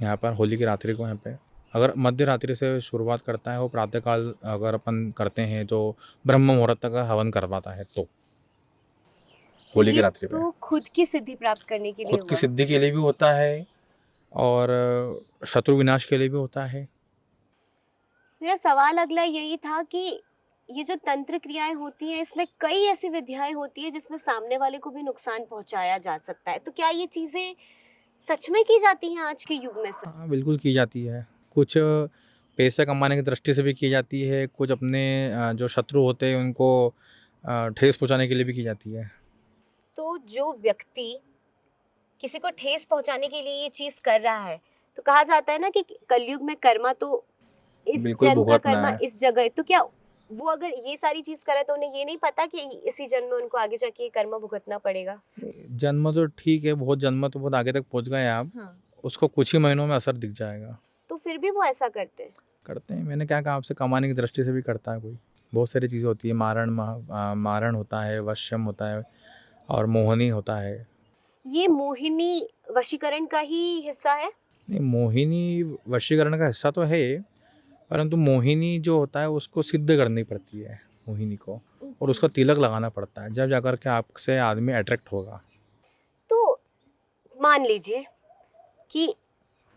यहाँ पर होली की रात्रि को यहाँ पे अगर मध्य रात्रि से शुरुआत करता है, वो प्रातःकाल अगर अपन करते हैं तो ब्रह्म मुहूर्त तक हुहवन करवाता है, तो होली की रात्रि पे तो खुद की सिद्धि प्राप्त करने के लिए, खुद की सिद्धि के लिए भी होता है और शत्रु विनाश के लिए भी होता है। मेरा सवाल अगला यही था कि ये जो तंत्र क्रियाएं होती हैं इसमें कई ऐसी विधियाएं होती है जिसमें सामने वाले को भी नुकसान पहुंचाया जा सकता है, तो क्या ये चीजें सच में की जाती हैं आज के युग में सर? हाँ, बिल्कुल की जाती है। कुछ पैसे कमाने की दृष्टि से भी की जाती है, कुछ अपने जो शत्रु होते हैं उनको ठेस पहुंचाने के लिए भी की जाती है। तो जो व्यक्ति किसी को ठेस पहुंचाने के लिए ये चीज कर रहा है, तो कहा जाता है ना कि कलयुग में कर्मा तो इस बिल्कुल जन्म का भुगतना कर्मा है। इस जगह, तो क्या वो अगर ये सारी चीज करे तो उन्हें ये नहीं पता कि इसी जन्म में उनको आगे जाके ये कर्म भुगतना पड़ेगा? जन्म तो ठीक है, बहुत जन्म तो बहुत आगे तक पहुंच गए आप। उसको कुछ ही महीनों में असर दिख जाएगा। तो फिर भी वो ऐसा करते हैं? मैंने क्या कहा आपसे, कमाने की दृष्टि से भी करता है कोई। बहुत सारी चीज़ें होती है, मारण होता है, वश्यम होता है और मोहिनी होता है। ये मोहिनी वशीकरण का ही हिस्सा है? नहीं, मोहिनी वशीकरण का हिस्सा तो है, परंतु मोहिनी जो होता है उसको सिद्ध करनी पड़ती है मोहिनी को, और उसका तिलक लगाना पड़ता है, जब जाकर के आपसे आदमी अट्रैक्ट होगा। तो मान लीजिए कि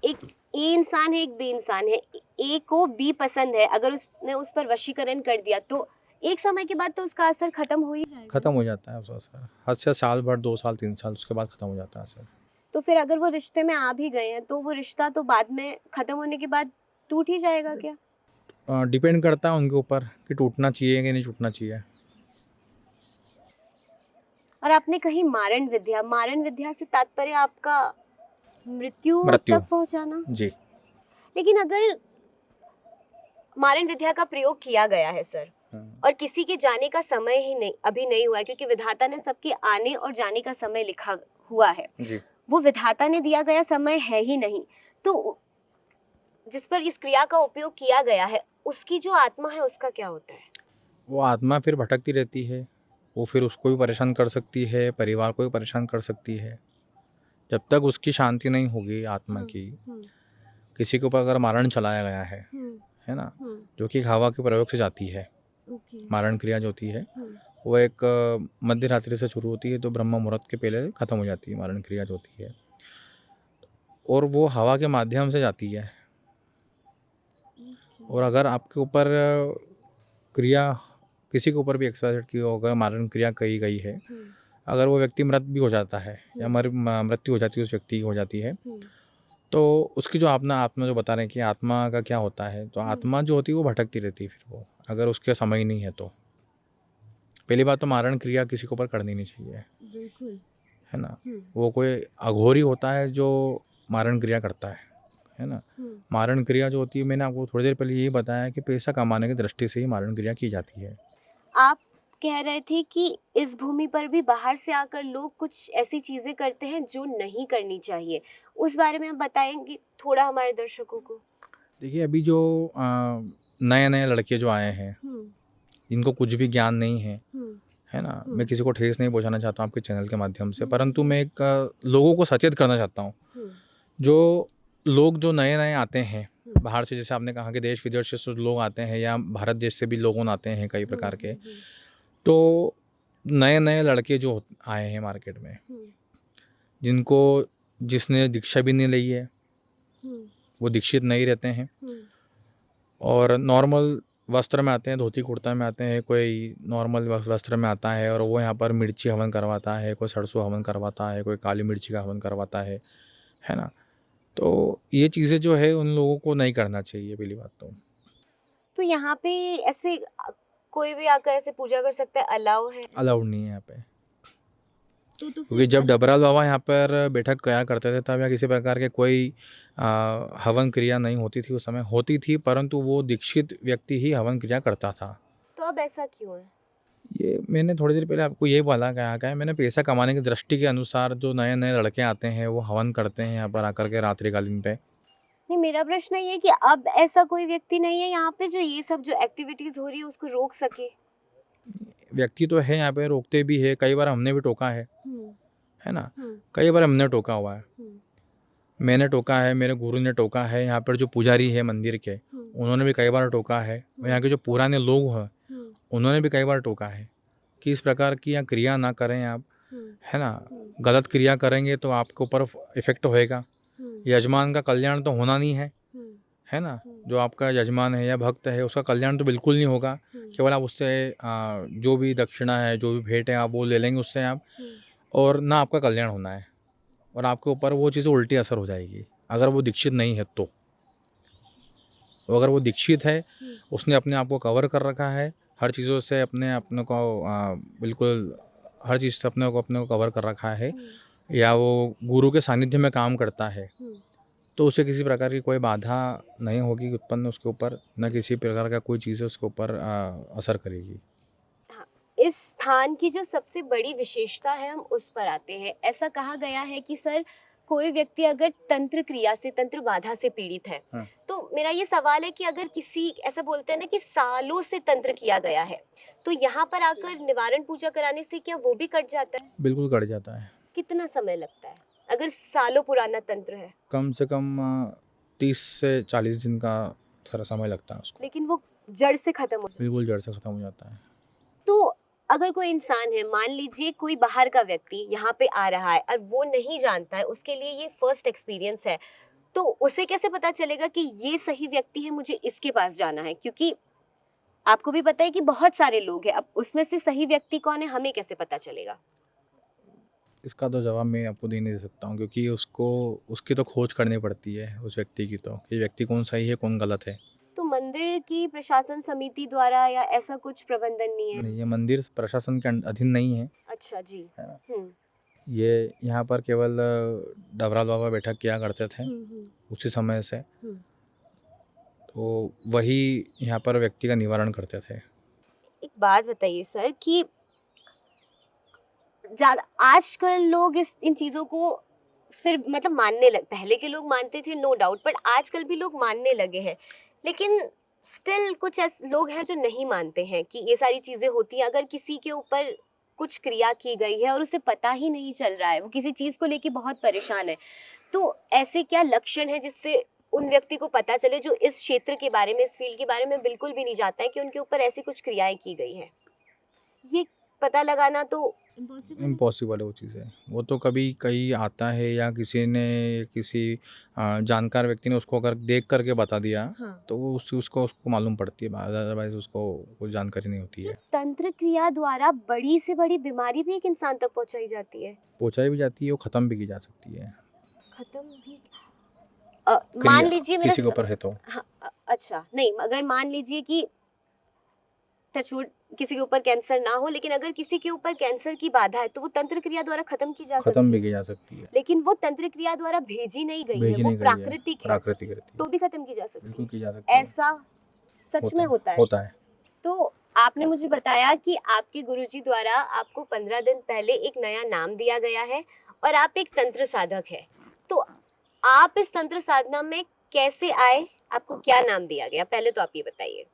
एक ए इंसान है, एक बी इंसान है, ए को बी पसंद है, अगर उसने उस पर वशीकरण कर दिया तो एक समय के बाद तो उसका असर खत्म हो ही जाएगा। खत्म हो जाता है उसका असर, हद से साल भर, 2 साल 3 साल, उसके बाद खत्म हो जाता है असर। तो फिर अगर वो रिश्ते में आ भी गए हैं तो वो रिश्ता तो बाद में खत्म होने के बाद टूट ही जाएगा क्या? डिपेंड करता है उनके ऊपर कि टूटना चाहिए कि नहीं टूटना चाहिए। और आपने कही मारण विद्या से तात्पर्य आपका मृत्यु तक पहुंचाना? जी। लेकिन अगर मारण विद्या का प्रयोग किया गया है सर, और किसी के जाने का समय ही नहीं अभी नहीं हुआ है, क्योंकि विधाता ने सबके आने और जाने का समय लिखा हुआ है जी। वो विधाता ने दिया गया समय है ही नहीं, तो जिस पर इस क्रिया का उपयोग किया गया है उसकी जो आत्मा है उसका क्या होता है? वो आत्मा फिर भटकती रहती है, वो फिर उसको भी परेशान कर सकती है, परिवार को भी परेशान कर सकती है, जब तक उसकी शांति नहीं होगी आत्मा की। किसी के ऊपर अगर मारण चलाया गया है ना, जो कि हवा के प्रयोग से जाती है, मारण क्रिया जो होती है वो एक मध्य रात्रि से शुरू होती है, तो ब्रह्म मुहूर्त के पहले ख़त्म हो जाती है मारण क्रिया जो होती है, और वो हवा के माध्यम से जाती है। और अगर आपके ऊपर क्रिया, किसी के ऊपर भी एक्सपायर की हो, अगर मारण क्रिया कही गई है, अगर वो व्यक्ति मृत भी हो जाता है या मृत्यु हो जाती है उस व्यक्ति की हो जाती है, तो उसकी जो आत्मा जो बता रहे हैं कि आत्मा का क्या होता है, तो आत्मा जो होती है वो भटकती रहती है फिर वो, अगर उसके समय ही नहीं है तो। पहली बात तो मारण क्रिया किसी के ऊपर करनी नहीं चाहिए, बिल्कुल, है ना। वो कोई अघोरी होता है जो मारण क्रिया करता है ना। मारण क्रिया जो होती है, मैंने आपको थोड़ी देर पहले यही बताया कि पैसा कमाने की दृष्टि से ही मारण क्रिया की जाती है। आप कह रहे थे कि इस भूमि पर भी बाहर से आकर लोग कुछ ऐसी चीजें करते हैं जो नहीं करनी चाहिए, उस बारे में आप बताएंगे थोड़ा हमारे दर्शकों को? देखिए, अभी जो नए नए लड़के जो आए हैं, इनको कुछ भी ज्ञान नहीं है, है ना। मैं किसी को ठेस नहीं पहुंचाना चाहता हूँ आपके चैनल के माध्यम से, परंतु मैं एक लोगों को सचेत करना चाहता हूँ। जो लोग जो नए नए आते हैं बाहर से, जैसे आपने कहा कि देश विदेश से लोग आते हैं या भारत देश से भी लोग आते हैं कई प्रकार के, तो नए नए लड़के जो आए हैं मार्केट में, जिसने दीक्षा भी नहीं ली है, वो दीक्षित नहीं रहते हैं और नॉर्मल वस्त्र में आते हैं, धोती कुर्ता में आते हैं, कोई नॉर्मल वस्त्र में आता है और वो यहाँ पर मिर्ची हवन करवाता है, कोई सरसों हवन करवाता है, कोई काली मिर्ची का हवन करवाता है ना। तो ये चीज़ें जो है उन लोगों को नहीं करना चाहिए पहली बात तो यहाँ पे ऐसे कोई भी आकर ऐसे पूजा कर सकता है, अलाउ है? अलाउड नहीं है यहाँ पे। तो क्योंकि जब डबराल बाबा यहाँ पर बैठक किया करते थे तब यहाँ किसी प्रकार के कोई हवन क्रिया नहीं होती थी। उस समय होती थी, परंतु वो दीक्षित व्यक्ति ही हवन क्रिया करता था। तो अब ऐसा क्यों है? ये मैंने थोड़ी देर पहले आपको ये बोला क्या है, मैंने पैसा कमाने की दृष्टि के अनुसार जो नए नए लड़के आते हैं वो हवन करते हैं यहाँ पर आकर के रात्रिकालीन पे। नहीं, मेरा प्रश्न ये है कि अब ऐसा कोई व्यक्ति नहीं है यहाँ पे जो ये सब जो एक्टिविटीज हो रही है उसको रोक सके? व्यक्ति तो है यहाँ पे, रोकते भी है, कई बार हमने भी टोका है ना। कई बार हमने टोका हुआ है, मैंने टोका है, मेरे गुरु ने टोका है, यहाँ पर जो पुजारी है मंदिर के उन्होंने भी कई बार टोका है, यहाँ के जो पुराने लोग हैं उन्होंने भी कई बार टोका है कि इस प्रकार की यहाँ क्रिया ना करें आप, है ना। गलत क्रिया करेंगे तो आपके ऊपर इफेक्ट होएगा। यजमान का कल्याण तो होना नहीं है ना। जो आपका यजमान है या भक्त है उसका कल्याण तो बिल्कुल नहीं होगा। केवल आप उससे जो भी दक्षिणा है, जो भी भेंट है, आप वो ले लेंगे उससे आप, और ना आपका कल्याण होना है और आपके ऊपर वो चीज़ें उल्टी असर हो जाएगी अगर वो दीक्षित नहीं है तो। अगर वो दीक्षित है, उसने अपने आप को कवर कर रखा है हर चीज़ों से, अपने को बिल्कुल हर चीज़ से अपने को कवर कर रखा है, या वो गुरु के सानिध्य में काम करता है, तो उसे किसी प्रकार की कोई बाधा नहीं होगी उत्पन्न उसके ऊपर, न किसी प्रकार का कोई चीज़ उसके ऊपर असर करेगी। इस स्थान की जो सबसे बड़ी विशेषता है हम उस पर आते हैं। ऐसा कहा गया है कि सर कोई व्यक्ति अगर तंत्र क्रिया से, तंत्र बाधा से पीड़ित है, तो मेरा ये सवाल है कि अगर किसी, ऐसा बोलते हैं ना कि सालों से तंत्र किया गया है, तो यहाँ पर आकर निवारण पूजा कराने से क्या वो भी कट जाता है? बिल्कुल कट जाता है। कितना समय लगता है अगर सालों पुराना तंत्र है? कम से कम 30 से 40 दिन का सारा समय लगता है उसको। लेकिन वो जड़ से खत्म हो जाता है? बिल्कुल जड़ से खत्म हो जाता है। तो अगर कोई इंसान है, मान लीजिए कोई बाहर का व्यक्ति यहाँ पे आ रहा है और वो नहीं जानता है, उसके लिए ये फर्स्ट एक्सपीरियंस है, तो उसे कैसे पता चलेगा कि ये सही व्यक्ति है, मुझे इसके पास जाना है? क्योंकि आपको भी पता है कि बहुत सारे लोग हैं, अब उसमें से सही व्यक्ति कौन है हमें कैसे पता चलेगा? इसका तो जवाब मैं आपको दे नहीं सकता हूँ, क्योंकि उसकी तो खोज करनी पड़ती है उस व्यक्ति की, तो ये व्यक्ति कौन सही है कौन गलत है। तो मंदिर की प्रशासन समिति द्वारा या ऐसा कुछ प्रबंधन नहीं है? नहीं, ये मंदिर प्रशासन के अधीन नहीं है। अच्छा जी। ये यहाँ पर केवल डबराल बाबा बैठक किया करते थे उसी समय से, तो वही यहाँ पर व्यक्ति का निवारण करते थे। एक बात बताइए सर कि ज्यादा आजकल लोग इन चीजों को फिर मतलब मानने लग, पहले के लोग मानते थे नो डाउट, बट आजकल भी लोग मानने लगे हैं, लेकिन स्टिल कुछ ऐसे लोग हैं जो नहीं मानते हैं कि ये सारी चीजें होती हैं। अगर किसी के ऊपर कुछ क्रिया की गई है और उसे पता ही नहीं चल रहा है, वो किसी चीज को लेके बहुत परेशान है, तो ऐसे क्या लक्षण है जिससे उन व्यक्ति को पता चले जो इस क्षेत्र के बारे में, इस फील्ड के बारे में बिल्कुल भी नहीं जानता है कि उनके ऊपर ऐसी कुछ क्रियाएं की गई है? ये पता लगाना तो इम्पॉसिबल है वो चीज़ें। वो तो कभी कहीं आता है या किसी जानकार व्यक्ति ने उसको अगर देख करके बता दिया, तो वो उसको मालूम पड़ती है, अदरवाइज उसको कोई जानकारी नहीं होती है। तंत्र क्रिया द्वारा बड़ी से बड़ी बीमारी भी एक इंसान तक पहुंचाई जाती है? पहुंचाई भी जाती है, वो खत्म भी की जा सकती है। खत्म भी? मान लीजिए किसी के ऊपर है तो। अच्छा, नहीं, अगर मान लीजिए कि टचवुड किसी के ऊपर कैंसर ना हो, लेकिन अगर किसी के ऊपर कैंसर की बाधा है तो वो तंत्र क्रिया द्वारा खत्म की जा सकती है? खत्म भी की जा सकती है, लेकिन वो तंत्र क्रिया द्वारा भेजी नहीं गई है, वो प्राकृतिक है, तो भी खत्म की जा सकती है? बिल्कुल की जा सकती है। ऐसा सच में होता है? तो आपने मुझे बताया कि आपके गुरुजी द्वारा आपको 15 दिन पहले एक नया नाम दिया गया है और आप एक तंत्र साधक है, तो आप इस तंत्र साधना में कैसे आए आपको क्या नाम दिया गया, पहले तो आप ये बताइए।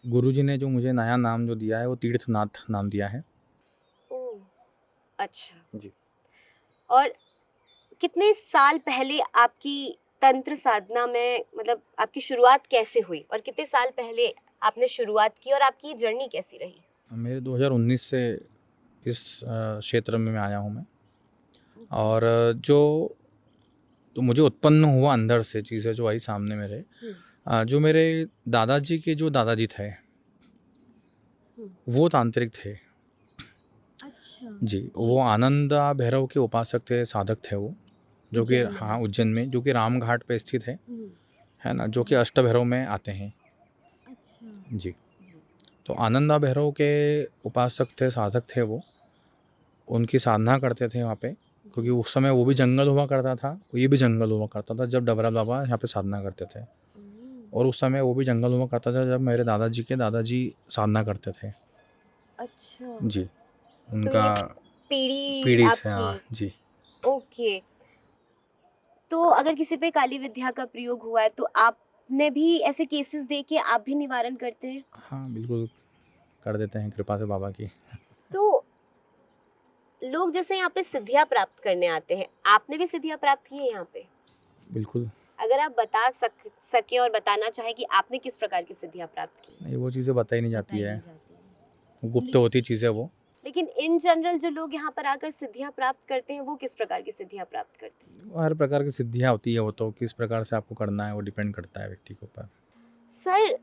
गुरुजी ने जो मुझे नया नाम जो दिया है वो तीर्थनाथ नाम दिया है। ओह, अच्छा। जी। और कितने साल पहले आपकी तंत्र साधना में, मतलब आपकी शुरुआत कैसे हुई और कितने साल पहले आपने शुरुआत की और आपकी जर्नी कैसी रही? मेरे 2019 से इस क्षेत्र में मैं आया हूँ मैं। और जो तो मुझे उत्पन्न हुआ अंदर से चीज़ें जो आई सामने मेरे, जो मेरे दादाजी के जो दादाजी थे वो तांत्रिक थे। अच्छा जी, वो आनंदा भैरव के उपासक थे, साधक थे वो, जो कि उज्जैन में। हाँ, उज्जैन में, जो कि राम घाट पे स्थित हम्म, है ना, जो कि अष्टभैरव में आते हैं। अच्छा जी, जी। तो आनंदा भैरव के उपासक थे, साधक थे वो, उनकी साधना करते थे वहाँ पे, क्योंकि उस समय वो भी जंगल हुआ करता था, ये भी जंगल हुआ करता था जब डबरा बाबा यहाँ पे साधना करते थे। और उस समय वो भी जंगल हुआ करता था जब मेरे दादाजी के दादाजी साधना करते थे। अच्छा, जी, तो उनका ये पीढ़ी पीढ़ी से, आपकी। हाँ जी। ओके, तो अगर किसी पे काली विद्या का प्रयोग हुआ है तो आपने भी ऐसे केसेस देखे, आप भी निवारण करते हैं? हाँ, बिल्कुल कर देते हैं कृपा से बाबा की। तो लोग जैसे यहाँ पे सिद्धियां प्राप्त करने आते हैं, आपने भी सिद्धियां प्राप्त की है यहाँ पे? बिल्कुल। अगर आप बता सके और बताना चाहें कि आपने किस प्रकार की सिद्धियां प्राप्त की? नहीं, वो चीज़ें बताई नहीं जाती है, जाती गुप्त होती चीज़ें वो। लेकिन इन जनरल जो लोग यहाँ पर आकर सिद्धियां प्राप्त करते हैं, वो किस प्रकार की सिद्धियां प्राप्त करते हैं? हर प्रकार की सिद्धियाँ होती है, वो तो किस प्रकार से आपको करना है वो डिपेंड करता है व्यक्ति के ऊपर। सर,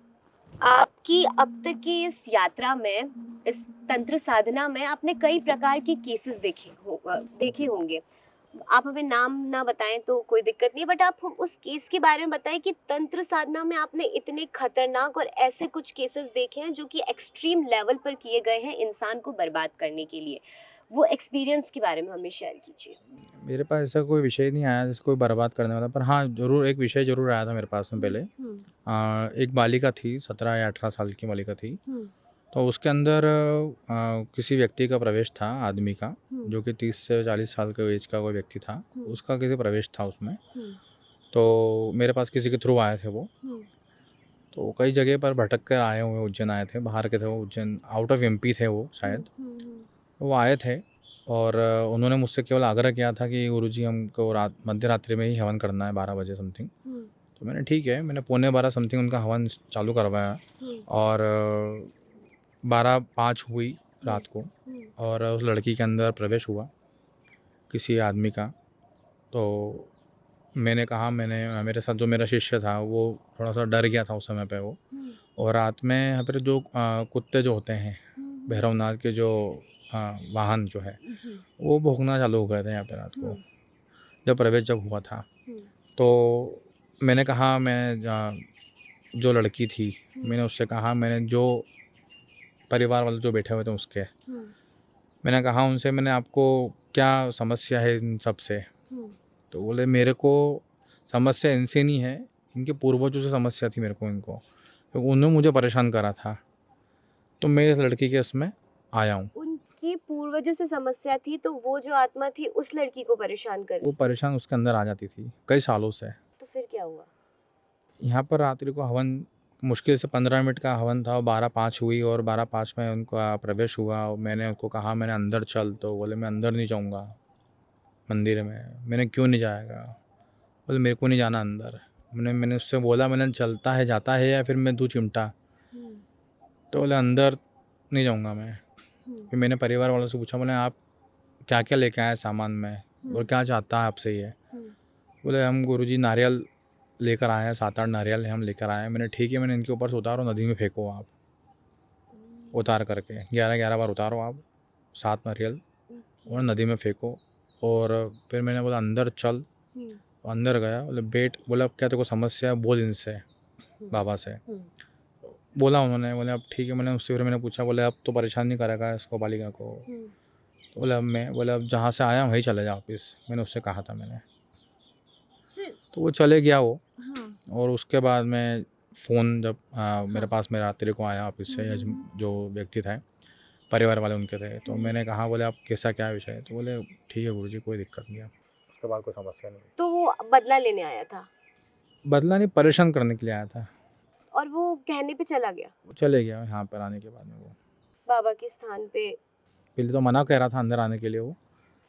आपकी अब तक की इस यात्रा में, इस तंत्र साधना में आपने कई प्रकार के केसेस देखे होंगे। आप हमें नाम ना बताएं तो कोई दिक्कत नहीं, बट आप हम उस केस के बारे में बताएं कि तंत्र साधना में आपने इतने खतरनाक और ऐसे कुछ केसेस देखे हैं जो कि एक्सट्रीम लेवल पर किए गए हैं इंसान को बर्बाद करने के लिए। वो एक्सपीरियंस के बारे में हमें शेयर कीजिए। मेरे पास ऐसा कोई विषय नहीं आया जिसको कोई बर्बाद करने वाला, पर हाँ, ज़रूर एक विषय ज़रूर आया था मेरे पास में पहले। एक बालिका थी, 17 या 18 साल की बालिका थी। तो उसके अंदर किसी व्यक्ति का प्रवेश था, आदमी का, जो कि 30 से 40 साल के एज का कोई व्यक्ति था, उसका किसी प्रवेश था उसमें। तो मेरे पास किसी के थ्रू आए थे वो। तो कई जगह पर भटक कर आए हुए उज्जैन आए थे, बाहर के थे वो, उज्जैन आउट ऑफ एमपी थे वो शायद। वो आए थे और उन्होंने मुझसे केवल आग्रह किया था कि गुरुजी हमको रात मध्य रात्रि में ही हवन करना है, 12 बजे समथिंग। तो मैंने ठीक है, मैंने 11:45 समथिंग उनका हवन चालू करवाया। और 12:05 हुई रात को, और उस लड़की के अंदर प्रवेश हुआ किसी आदमी का। तो मैंने कहा, मेरे साथ जो मेरा शिष्य था वो थोड़ा सा डर गया था उस समय पे वो। और रात में यहाँ पर जो कुत्ते जो होते हैं, भैरवनाथ के जो वाहन जो है, वो भौंकना चालू हो गए थे यहाँ पे रात को, जब प्रवेश जब हुआ था। तो मैंने कहा, जो लड़की थी, मैंने उससे कहा, मैंने जो परिवार वाले जो बैठे हुए थे उसके, मैंने कहा उनसे, मैंने आपको क्या समस्या है इन सब से? तो बोले, मेरे को समस्या इनसे नहीं है, इनके पूर्वजों से समस्या थी मेरे को, इनको, तो उन्होंने मुझे परेशान करा था, तो मैं इस लड़की के इसमें आया हूँ। उनकी पूर्वजों से समस्या थी, तो वो जो आत्मा थी उस लड़की को परेशान कर वो रही। परेशाान उसके अंदर आ जाती थी कई सालों से। तो फिर क्या हुआ? यहाँ पर रात्रि को हवन मुश्किल से 15 मिनट का हवन था, और 12:05 हुई, और 12:05 में उनका प्रवेश हुआ। और मैंने उनको कहा, मैंने अंदर चल, तो बोले मैं अंदर नहीं जाऊँगा मंदिर में। मैंने क्यों नहीं जाएगा? बोले मेरे को नहीं जाना अंदर। मैंने उससे बोला, मैंने चलता है जाता है या फिर मैं तू चिमटा? तो बोले अंदर नहीं जाऊँगा मैं। फिर मैंने परिवार वालों से पूछा, बोले आप क्या क्या लेके आए सामान में, और क्या चाहता है आपसे ये? बोले हम गुरुजी नारियल लेकर आए हैं, 7-8 नारियल हम लेकर आए हैं। मैंने ठीक है, मैंने इनके ऊपर से उतारो, नदी में फेंको आप, उतार करके 11-11 बार उतारो आप 7 नारियल, और नदी में फेंको। और फिर मैंने बोला अंदर चल, अंदर गया। बोले बेट, बोला अब क्या तेरे को समस्या है, बोल इनसे, बाबा से बोला उन्होंने। बोले अब ठीक है। मैंने उससे फिर मैंने पूछा, बोले अब तो परेशान नहीं करेगा इसको, बालिका को? तो बोले अब जहाँ से आया वहीं चले जाओ वापस, मैंने उससे कहा था मैंने। तो वो चले गया वो। और उसके बाद मैं फ़ोन जब मेरे पास में रात्रि को आया ऑफिस से, जो व्यक्ति थे परिवार वाले उनके थे, तो मैंने कहा, बोले आप कैसा क्या विषय है? तो बोले ठीक है गुरुजी, कोई दिक्कत नहीं है। उसके बाद कोई समस्या नहीं। तो वो बदला लेने आया था? बदला नहीं, परेशान करने के लिए आया था। और वो कहने पे चला गया वो चले गया यहाँ पर आने के बाद में। वो बाबा के स्थान पे। पहले तो मना कह रहा था अंदर आने के लिए वो।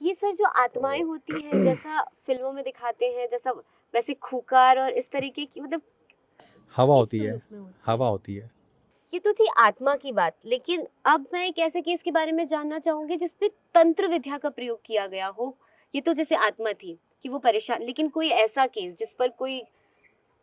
ये सर जो आत्माएं होती हैं, जैसा फिल्मों में दिखाते हैं, जैसा वैसे खूंखार और इस तरीके की, मतलब हवा किस होती है, स्वरूप में होती है? हवा होती है। ये तो थी आत्मा की बात, लेकिन अब मैं एक ऐसे केस के बारे में जानना चाहूंगी जिसपे तंत्र विद्या का प्रयोग किया गया हो। ये तो जैसे आत्मा थी कि वो परेशान, लेकिन कोई ऐसा केस जिस पर कोई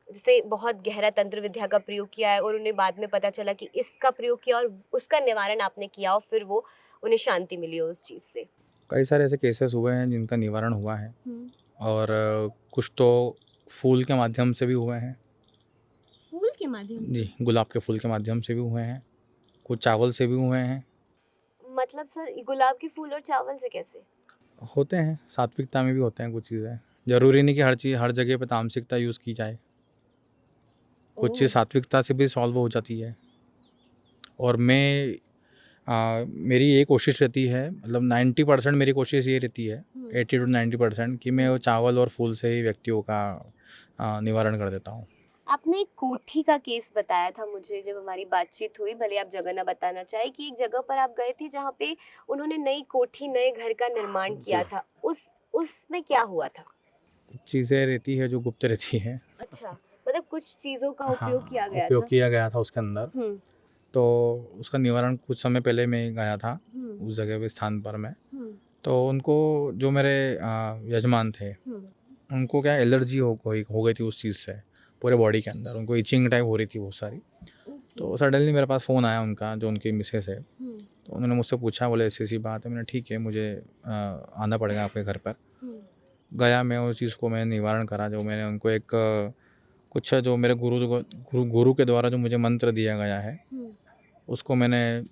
जैसे बहुत गहरा तंत्र विद्या का प्रयोग किया है और उन्हें बाद में पता चला कि इसका प्रयोग किया और उसका निवारण आपने किया और फिर वो उन्हें शांति मिली हो उस चीज से। कई सारे ऐसे केसेस हुए हैं जिनका निवारण हुआ है, और कुछ तो फूल के माध्यम से भी हुए हैं। फूल के माध्यम से? जी, गुलाब के फूल के माध्यम से भी हुए हैं, कुछ चावल से भी हुए हैं। मतलब सर गुलाब के फूल और चावल से कैसे? होते हैं, सात्विकता में भी होते हैं कुछ चीज़ें। ज़रूरी नहीं कि हर चीज़ हर जगह पे तामसिकता यूज़ की जाए। कुछ चीज़ सात्विकता से भी सॉल्व हो जाती है। और मेरी ये कोशिश रहती है, मतलब 90% मेरी कोशिश ये रहती है, 80 to 90% कि मैं वो चावल और फूल से ही व्यक्तियों का निवारण कर देता हूँ। आपने एक कोठी का केस बताया था मुझे जब हमारी बातचीत हुई, भले आप जगह ना बताना चाहे, कि एक जगह पर आप गए थे जहाँ पे उन्होंने नई कोठी, नए घर का निर्माण किया था। उसमें क्या हुआ था? चीज़ें रहती है जो गुप्त रहती हैं। अच्छा, मतलब कुछ चीजों का उपयोग किया गया उपयोग था। किया गया था उसके अंदर। हम्म तो उसका निवारण कुछ समय पहले मैं गया था हम्म उस जगह पे, स्थान पर मैं। हम्म तो उनको, जो मेरे यजमान थे, हम्म उनको क्या एलर्जी हो गई थी उस चीज़ से, पूरे बॉडी के अंदर उनको इचिंग टाइप हो रही थी बहुत सारी। तो सडनली मेरे पास फ़ोन आया उनका, जो उनकी मिसेस है। तो उन्होंने मुझसे पूछा, बोले ऐसी ऐसी बात है। मैंने ठीक है, मुझे आना पड़ेगा आपके घर पर। गया मैं, उस चीज़ को मैं निवारण करा। जो मैंने उनको एक कुछ जो मेरे गुरु के द्वारा जो मुझे मंत्र दिया गया है, उसको मैंने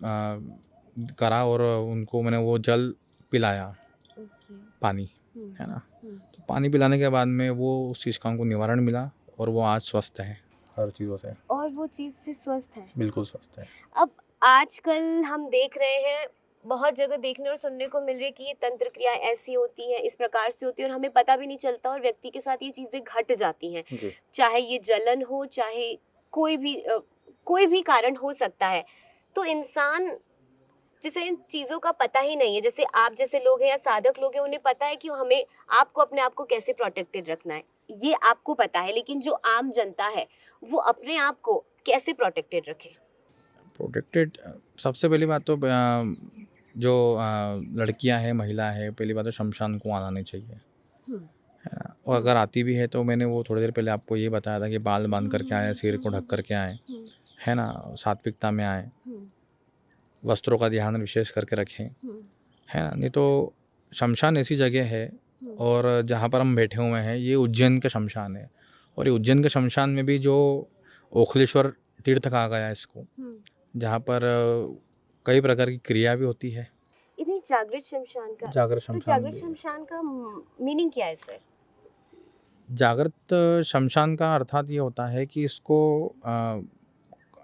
करा, और उनको मैंने वो जल पिलाया, पानी, है ना। तो पानी पिलाने के बाद में वो उस चीज़ का उनको निवारण मिला, और वो आज स्वस्थ है हर चीज़ों से। और वो चीज से स्वस्थ है? बिल्कुल स्वस्थ है। अब आजकल हम देख रहे हैं, बहुत जगह देखने और सुनने को मिल रही है कि ये तंत्र क्रिया ऐसी होती है, इस प्रकार से होती है और हमें पता भी नहीं चलता और व्यक्ति के साथ ये चीजें घट जाती हैं। चाहे ये जलन हो, चाहे कोई भी कारण हो सकता है। तो इंसान जिसे इन चीजों का पता ही नहीं है, जैसे आप जैसे लोग हैं या साधक लोग हैं, उन्हें पता है कि हमें आपको अपने आप को कैसे प्रोटेक्टेड रखना है, ये आपको पता है, लेकिन जो आम जनता है वो अपने आप को कैसे प्रोटेक्टेड रखे? प्रोटेक्टेड, सबसे पहली बात तो जो लड़कियां हैं, महिला है, पहली बात तो शमशान को आना नहीं चाहिए, है ना। और अगर आती भी है तो मैंने वो थोड़ी देर पहले आपको ये बताया था कि बाल बांध करके आए, सिर को ढक करके आए, है ना, सात्विकता में आए, वस्त्रों का ध्यान विशेष करके रखें, है ना। नहीं तो शमशान ऐसी जगह है, और जहाँ पर हम बैठे हुए हैं ये उज्जैन का शमशान है, और ये उज्जैन के शमशान में भी जो ओखलेश्वर तीर्थ कहा गया है इसको, जहाँ पर कई प्रकार की क्रिया भी होती है। इन्हीं जागृत शमशान का, जागृत तो शमशान जागृत शमशान का मीनिंग क्या है सर? जागृत शमशान का अर्थात ये होता है कि इसको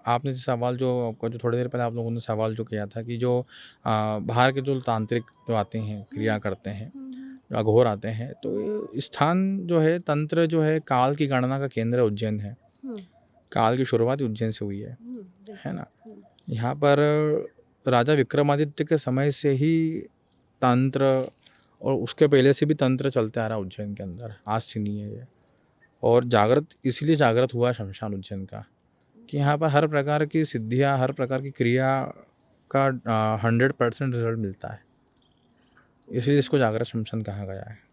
आपने सवाल जो थोड़ी देर पहले आप लोगों ने सवाल जो किया था कि जो बाहर के जो तांत्रिक जो आते हैं, क्रिया करते हैं, जो अघोर आते हैं, तो ये स्थान जो है, तंत्र जो है, काल की गणना का केंद्र उज्जैन है। काल की शुरुआत उज्जैन से हुई है ना। यहाँ पर राजा विक्रमादित्य के समय से ही तंत्र, और उसके पहले से भी तंत्र चलते आ रहा उज्जैन के अंदर, आज से नहीं है ये। और जागृत इसलिए जागृत हुआ शमशान उज्जैन का कि यहाँ पर हर प्रकार की सिद्धियाँ, हर प्रकार की क्रिया का 100% रिजल्ट मिलता है, इसलिए इसको जागृत शमशान कहा गया है।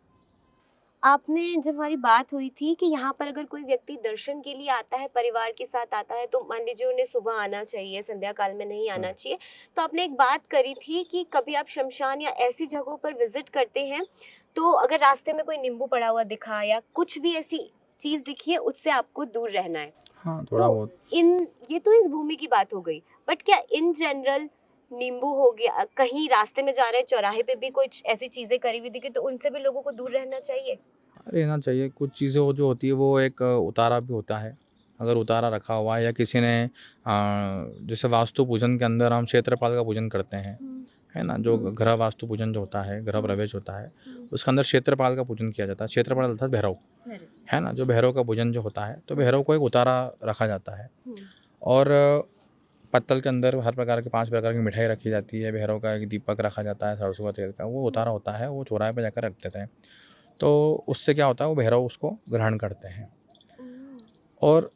आपने जब हमारी बात हुई थी कि यहाँ पर अगर कोई व्यक्ति दर्शन के लिए आता है, परिवार के साथ आता है, तो मान लीजिए उन्हें सुबह आना चाहिए, संध्या काल में नहीं आना चाहिए, तो आपने एक बात करी थी कि कभी आप शमशान या ऐसी जगहों पर विजिट करते हैं तो अगर रास्ते में कोई नींबू पड़ा हुआ दिखा या कुछ भी ऐसी चीज दिखी है, उससे आपको दूर रहना है। हाँ, थोड़ा तो बहुत। ये तो इस भूमि की बात हो गई, बट क्या इन जनरल नींबू हो गया, कहीं रास्ते में जा रहे हैं, चौराहे पे भी कुछ ऐसी चीजें करी हुई दिखी, तो उनसे भी लोगों को दूर रहना चाहिए? रहना चाहिए। कुछ चीज़ें वो जो होती है, वो एक उतारा भी होता है। अगर उतारा रखा हुआ है, या किसी ने जैसे वास्तु पूजन के अंदर हम क्षेत्रपाल का पूजन करते हैं, है ना, जो गृह वास्तु पूजन जो होता है, गृह प्रवेश होता है, उसके अंदर क्षेत्रपाल का पूजन किया जाता है। क्षेत्रपाल अर्थात भैरव, है ना, जो भैरव का पूजन जो होता है, तो भैरव को एक उतारा रखा जाता है और पत्तल के अंदर हर प्रकार के 5 प्रकार की मिठाई रखी जाती है। भैरव का एक दीपक रखा जाता है सरसों का तेल का, वो उतारा होता है, वो चौराहे पे जाकर रख देते हैं। तो उससे क्या होता है, वो भैरव उसको ग्रहण करते हैं। और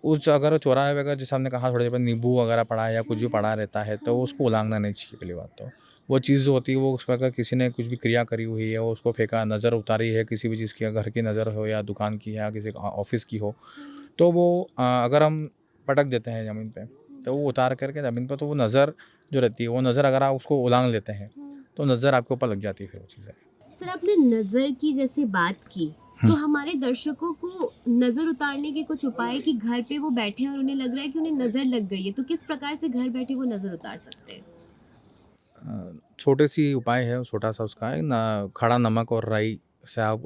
उस अगर चौराहे पे अगर जैसे हमने कहा थोड़ी देर पहले नींबू वगैरह पड़ा है या कुछ भी पड़ा रहता है, तो उसको उलांघना नहीं चाहिए। पहली बात तो वो चीज़ जो होती है, वो उस पर अगर किसी ने कुछ भी क्रिया करी हुई है, वो उसको फेंका, नज़र उतारी है किसी भी चीज़ की, घर की नज़र हो या दुकान की या किसी ऑफिस की हो, तो वो अगर हम पटक देते हैं ज़मीन पे, तो वो उतार करके ज़मीन पर, तो वो नज़र जो रहती है, वो नज़र अगर आप उसको उलांघ लेते हैं तो नज़र आपके ऊपर लग जाती है फिर वो चीज़ें। सर आपने नज़र की जैसे बात की, तो हमारे दर्शकों को नज़र उतारने के कुछ उपाय कि घर पे वो बैठे हैं और उन्हें लग रहा है कि उन्हें नज़र लग गई है, तो किस प्रकार से घर बैठे वो नज़र उतार सकते हैं? छोटे सी उपाय है, छोटा सा उसका है ना, खड़ा नमक और राई से आप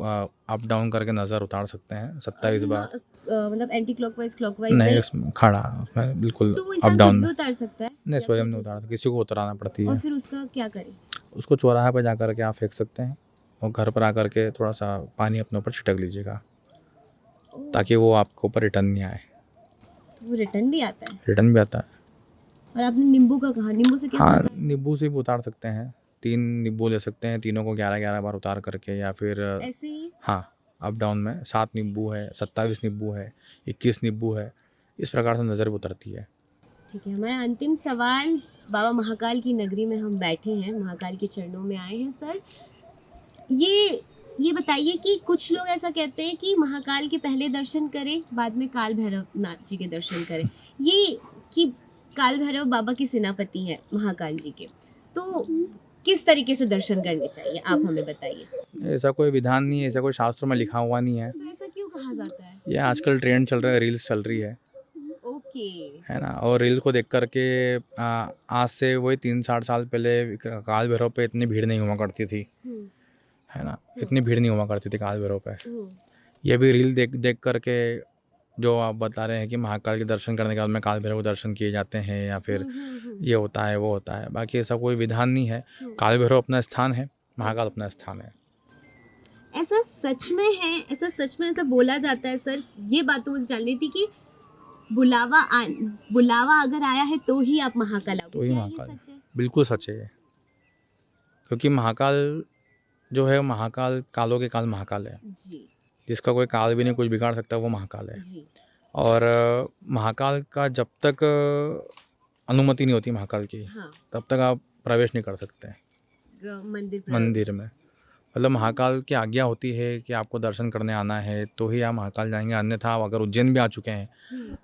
अप डाउन करके नज़र उतार सकते हैं 27 बार। मतलब एंटी क्लॉकवाइज क्लॉकवाइज नहीं, नहीं, उसमें खड़ा, उसमें बिल्कुल तो वो अप इंसान खुद डाउन भी में। उतार सकता है नहीं, या स्वयं फिर नहीं उतारता, किसी को उतराना पड़ती और है। फिर उसका क्या करें? उसको चौराहे पर जा कर के आप फेंक सकते हैं और घर पर आकर के थोड़ा सा पानी अपने ऊपर छिटक लीजिएगा, ताकि वो आपके ऊपर रिटर्न नहीं आए। तो वो रिटर्न भी आता है। रिटर्न भी आता है। और आपने नींबू का कहा, नींबू से कैसे हाँ, होता है? नींबू से भी उतार सकते हैं। 3 नींबू ले सकते हैं, तीनों को 11-11 बार उतार करके, या फिर ऐसे ही? हाँ, अप डाउन में 7 नींबू है, 27 नींबू है, 21 नींबू है, इस प्रकार से नज़र भी उतरती है। ठीक है, हमारा अंतिम सवाल, बाबा महाकाल की नगरी में हम बैठे हैं, महाकाल के चरणों में आए हैं सर। ये बताइए कि कुछ लोग ऐसा कहते हैं कि महाकाल के पहले दर्शन करें, बाद में काल भैरव नाथ जी के दर्शन करें। ये कि काल भैरव बाबा के सेनापति हैं महाकाल जी के, तो किस तरीके से दर्शन करने चाहिए आप हमें बताइए। ऐसा कोई विधान नहीं है, ऐसा कोई शास्त्रों में लिखा हुआ नहीं है। तो ऐसा क्यों कहा जाता है? ये आजकल ट्रेंड चल रहा है, रील्स चल रही ओके। है ना, और रील्स को देख करके आज से वही 3-4 साल पहले काल भैरव पे इतनी भीड़ नहीं हुआ करती थी, है ना, इतनी भीड़ नहीं हुआ करती थी काल भैरव पे। ये भी रील देख देख करके जो आप बता रहे हैं कि महाकाल के दर्शन करने के बाद में काल भैरव के दर्शन किए जाते हैं, या फिर ये होता है वो होता है, बाकी ऐसा कोई विधान नहीं है। काल भैरव अपना स्थान है, महाकाल अपना स्थान है। ऐसा सच में है, ऐसा सच में ऐसा बोला जाता है सर? ये बात तो मुझे जाननी थी कि बुलावा अगर आया है तो ही आप महाकाल आओगे, तो ही क्या ये महाकाल, सच है? बिल्कुल सच है ये। क्योंकि महाकाल जो है, महाकाल कालों के काल महाकाल है, जी जिसका कोई काल भी नहीं कुछ बिगाड़ सकता, वो महाकाल है। जी। और महाकाल का जब तक अनुमति नहीं होती महाकाल की, हाँ, तब तक आप प्रवेश नहीं कर सकते मंदिर मंदिर में। मतलब महाकाल की आज्ञा होती है कि आपको दर्शन करने आना है तो ही आप महाकाल जाएंगे, अन्यथा आप अगर उज्जैन भी आ चुके हैं,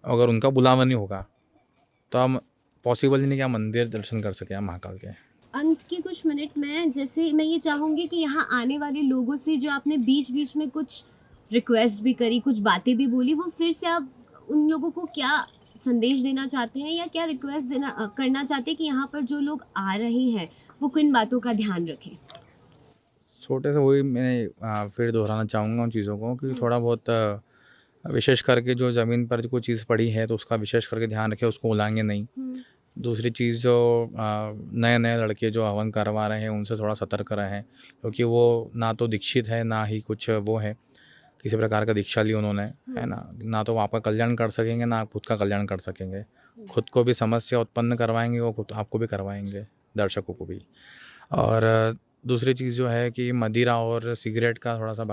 अगर उनका बुलावा नहीं होगा, तो आप पॉसिबल ही नहीं कि आप मंदिर दर्शन कर सकें आप महाकाल के। अंत के कुछ मिनट में जैसे मैं ये चाहूँगी कि यहाँ आने वाले लोगों से जो आपने बीच बीच में कुछ रिक्वेस्ट भी करी, कुछ बातें भी बोली, वो फिर से आप उन लोगों को क्या संदेश देना चाहते हैं या क्या रिक्वेस्ट करना चाहते हैं कि यहाँ पर जो लोग आ रहे हैं वो किन बातों का ध्यान रखें? छोटे से वही मैं फिर दोहराना चाहूँगा उन चीज़ों को कि थोड़ा बहुत विशेष करके जो ज़मीन पर कोई चीज़ पड़ी है तो उसका विशेष करके ध्यान रखें, उसको उलाएंगे नहीं। दूसरी चीज़, जो नए नए लड़के जो हवन करवा रहे हैं उनसे थोड़ा सतर्क रहें, क्योंकि वो ना तो दीक्षित है, ना ही कुछ वो है, किसी प्रकार का दीक्षा ली उन्होंने, है ना तो वो आपका कल्याण कर सकेंगे, ना आप खुद का कल्याण कर सकेंगे। खुद को भी समस्या उत्पन्न करवाएंगे, वो खुद आपको भी करवाएंगे, दर्शकों को भी। और दूसरी चीज़ जो है कि मदिरा और सिगरेट का थोड़ा सा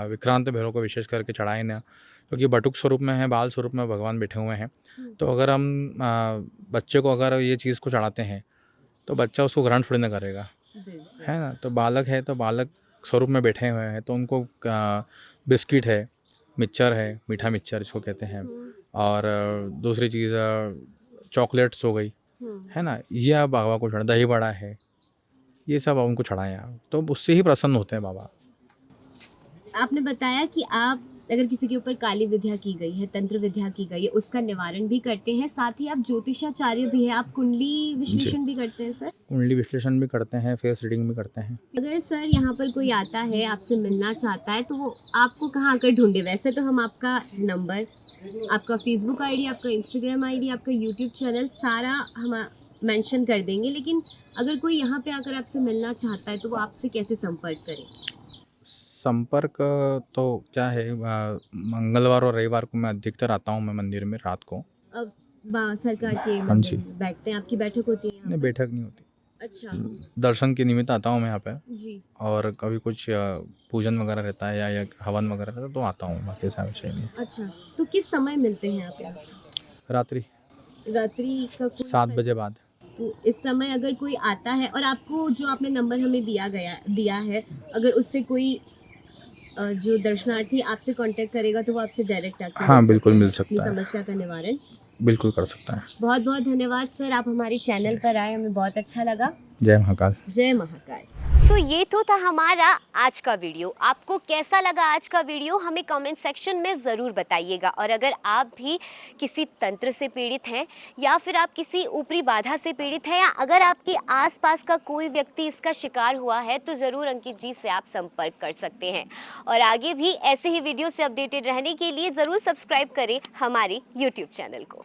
विक्रांत भैरव को विशेष करके चढ़ाएं ना, क्योंकि बटुक स्वरूप में है, बाल स्वरूप में भगवान बैठे हुए हैं। तो अगर हम बच्चे को अगर ये चीज़ को चढ़ाते हैं तो बच्चा उसको ग्रहण थोड़ी ना करेगा, है ना। तो बालक है तो बालक स्वरूप में बैठे हुए हैं, तो उनको बिस्किट है, मिक्सचर है, मीठा मिक्सचर इसको कहते हैं, और दूसरी चीज़ चॉकलेट्स हो गई, है ना, ये आप बाबा को चढ़ा, दही बड़ा है, ये सब उनको चढ़ाएं आप, तो उससे ही प्रसन्न होते हैं बाबा। आपने बताया कि आप अगर किसी के ऊपर काली विद्या की गई है, तंत्र विद्या की गई है, उसका निवारण भी करते हैं, साथ ही आप ज्योतिषाचार्य भी हैं, आप कुंडली विश्लेषण भी करते हैं सर? कुंडली विश्लेषण भी करते हैं, फेस रीडिंग भी करते हैं। अगर सर यहाँ पर कोई आता है, आपसे मिलना चाहता है, तो वो आपको कहाँ आकर ढूंढे? वैसे तो हम आपका नंबर, आपका फेसबुक आईडी, आपका इंस्टाग्राम आईडी, आपका यूट्यूब चैनल सारा हम मेंशन कर देंगे, लेकिन अगर कोई यहाँ पे आकर आपसे मिलना चाहता है तो वो आपसे कैसे संपर्क करे? संपर्क तो क्या है, मंगलवार और रविवार को मैं अधिकतर आता हूँ मैं मंदिर में रात को। अब सरकार के हाँ जी। मंदिर में बैठते हैं, आपकी बैठक होती है यहाँ नहीं, पर? बैठक नहीं होती। अच्छा दर्शन के निमित्त आता हूँ मैं यहाँ पे, जी। और कभी कुछ पूजन वगैरह रहता है या हवन वगैरह रहता है तो आता हूँ, बाकी ऐसा विषय नहीं है। अच्छा, तो किस समय मिलते हैं आप यहाँ? रात्रि रात्रि का कोई 7 बजे बाद। तो इस समय अगर कोई आता है और आपको जो आपने नंबर हमें दिया है, अगर उससे कोई जो दर्शनार्थी आपसे कांटेक्ट करेगा तो वो आपसे डायरेक्ट आके हाँ, मिल बिल्कुल सकता मिल है अपनी सकता है। समस्या का निवारण। बिल्कुल कर सकता है। बहुत बहुत धन्यवाद सर, आप हमारे चैनल पर आए, हमें बहुत अच्छा लगा। जय महाकाल। जय महाकाल। तो ये तो था हमारा आज का वीडियो। आपको कैसा लगा आज का वीडियो हमें कमेंट सेक्शन में ज़रूर बताइएगा। और अगर आप भी किसी तंत्र से पीड़ित हैं या फिर आप किसी ऊपरी बाधा से पीड़ित हैं या अगर आपके आसपास का कोई व्यक्ति इसका शिकार हुआ है तो ज़रूर अंकित जी से आप संपर्क कर सकते हैं। और आगे भी ऐसे ही वीडियो से अपडेटेड रहने के लिए ज़रूर सब्सक्राइब करें हमारे YouTube चैनल को।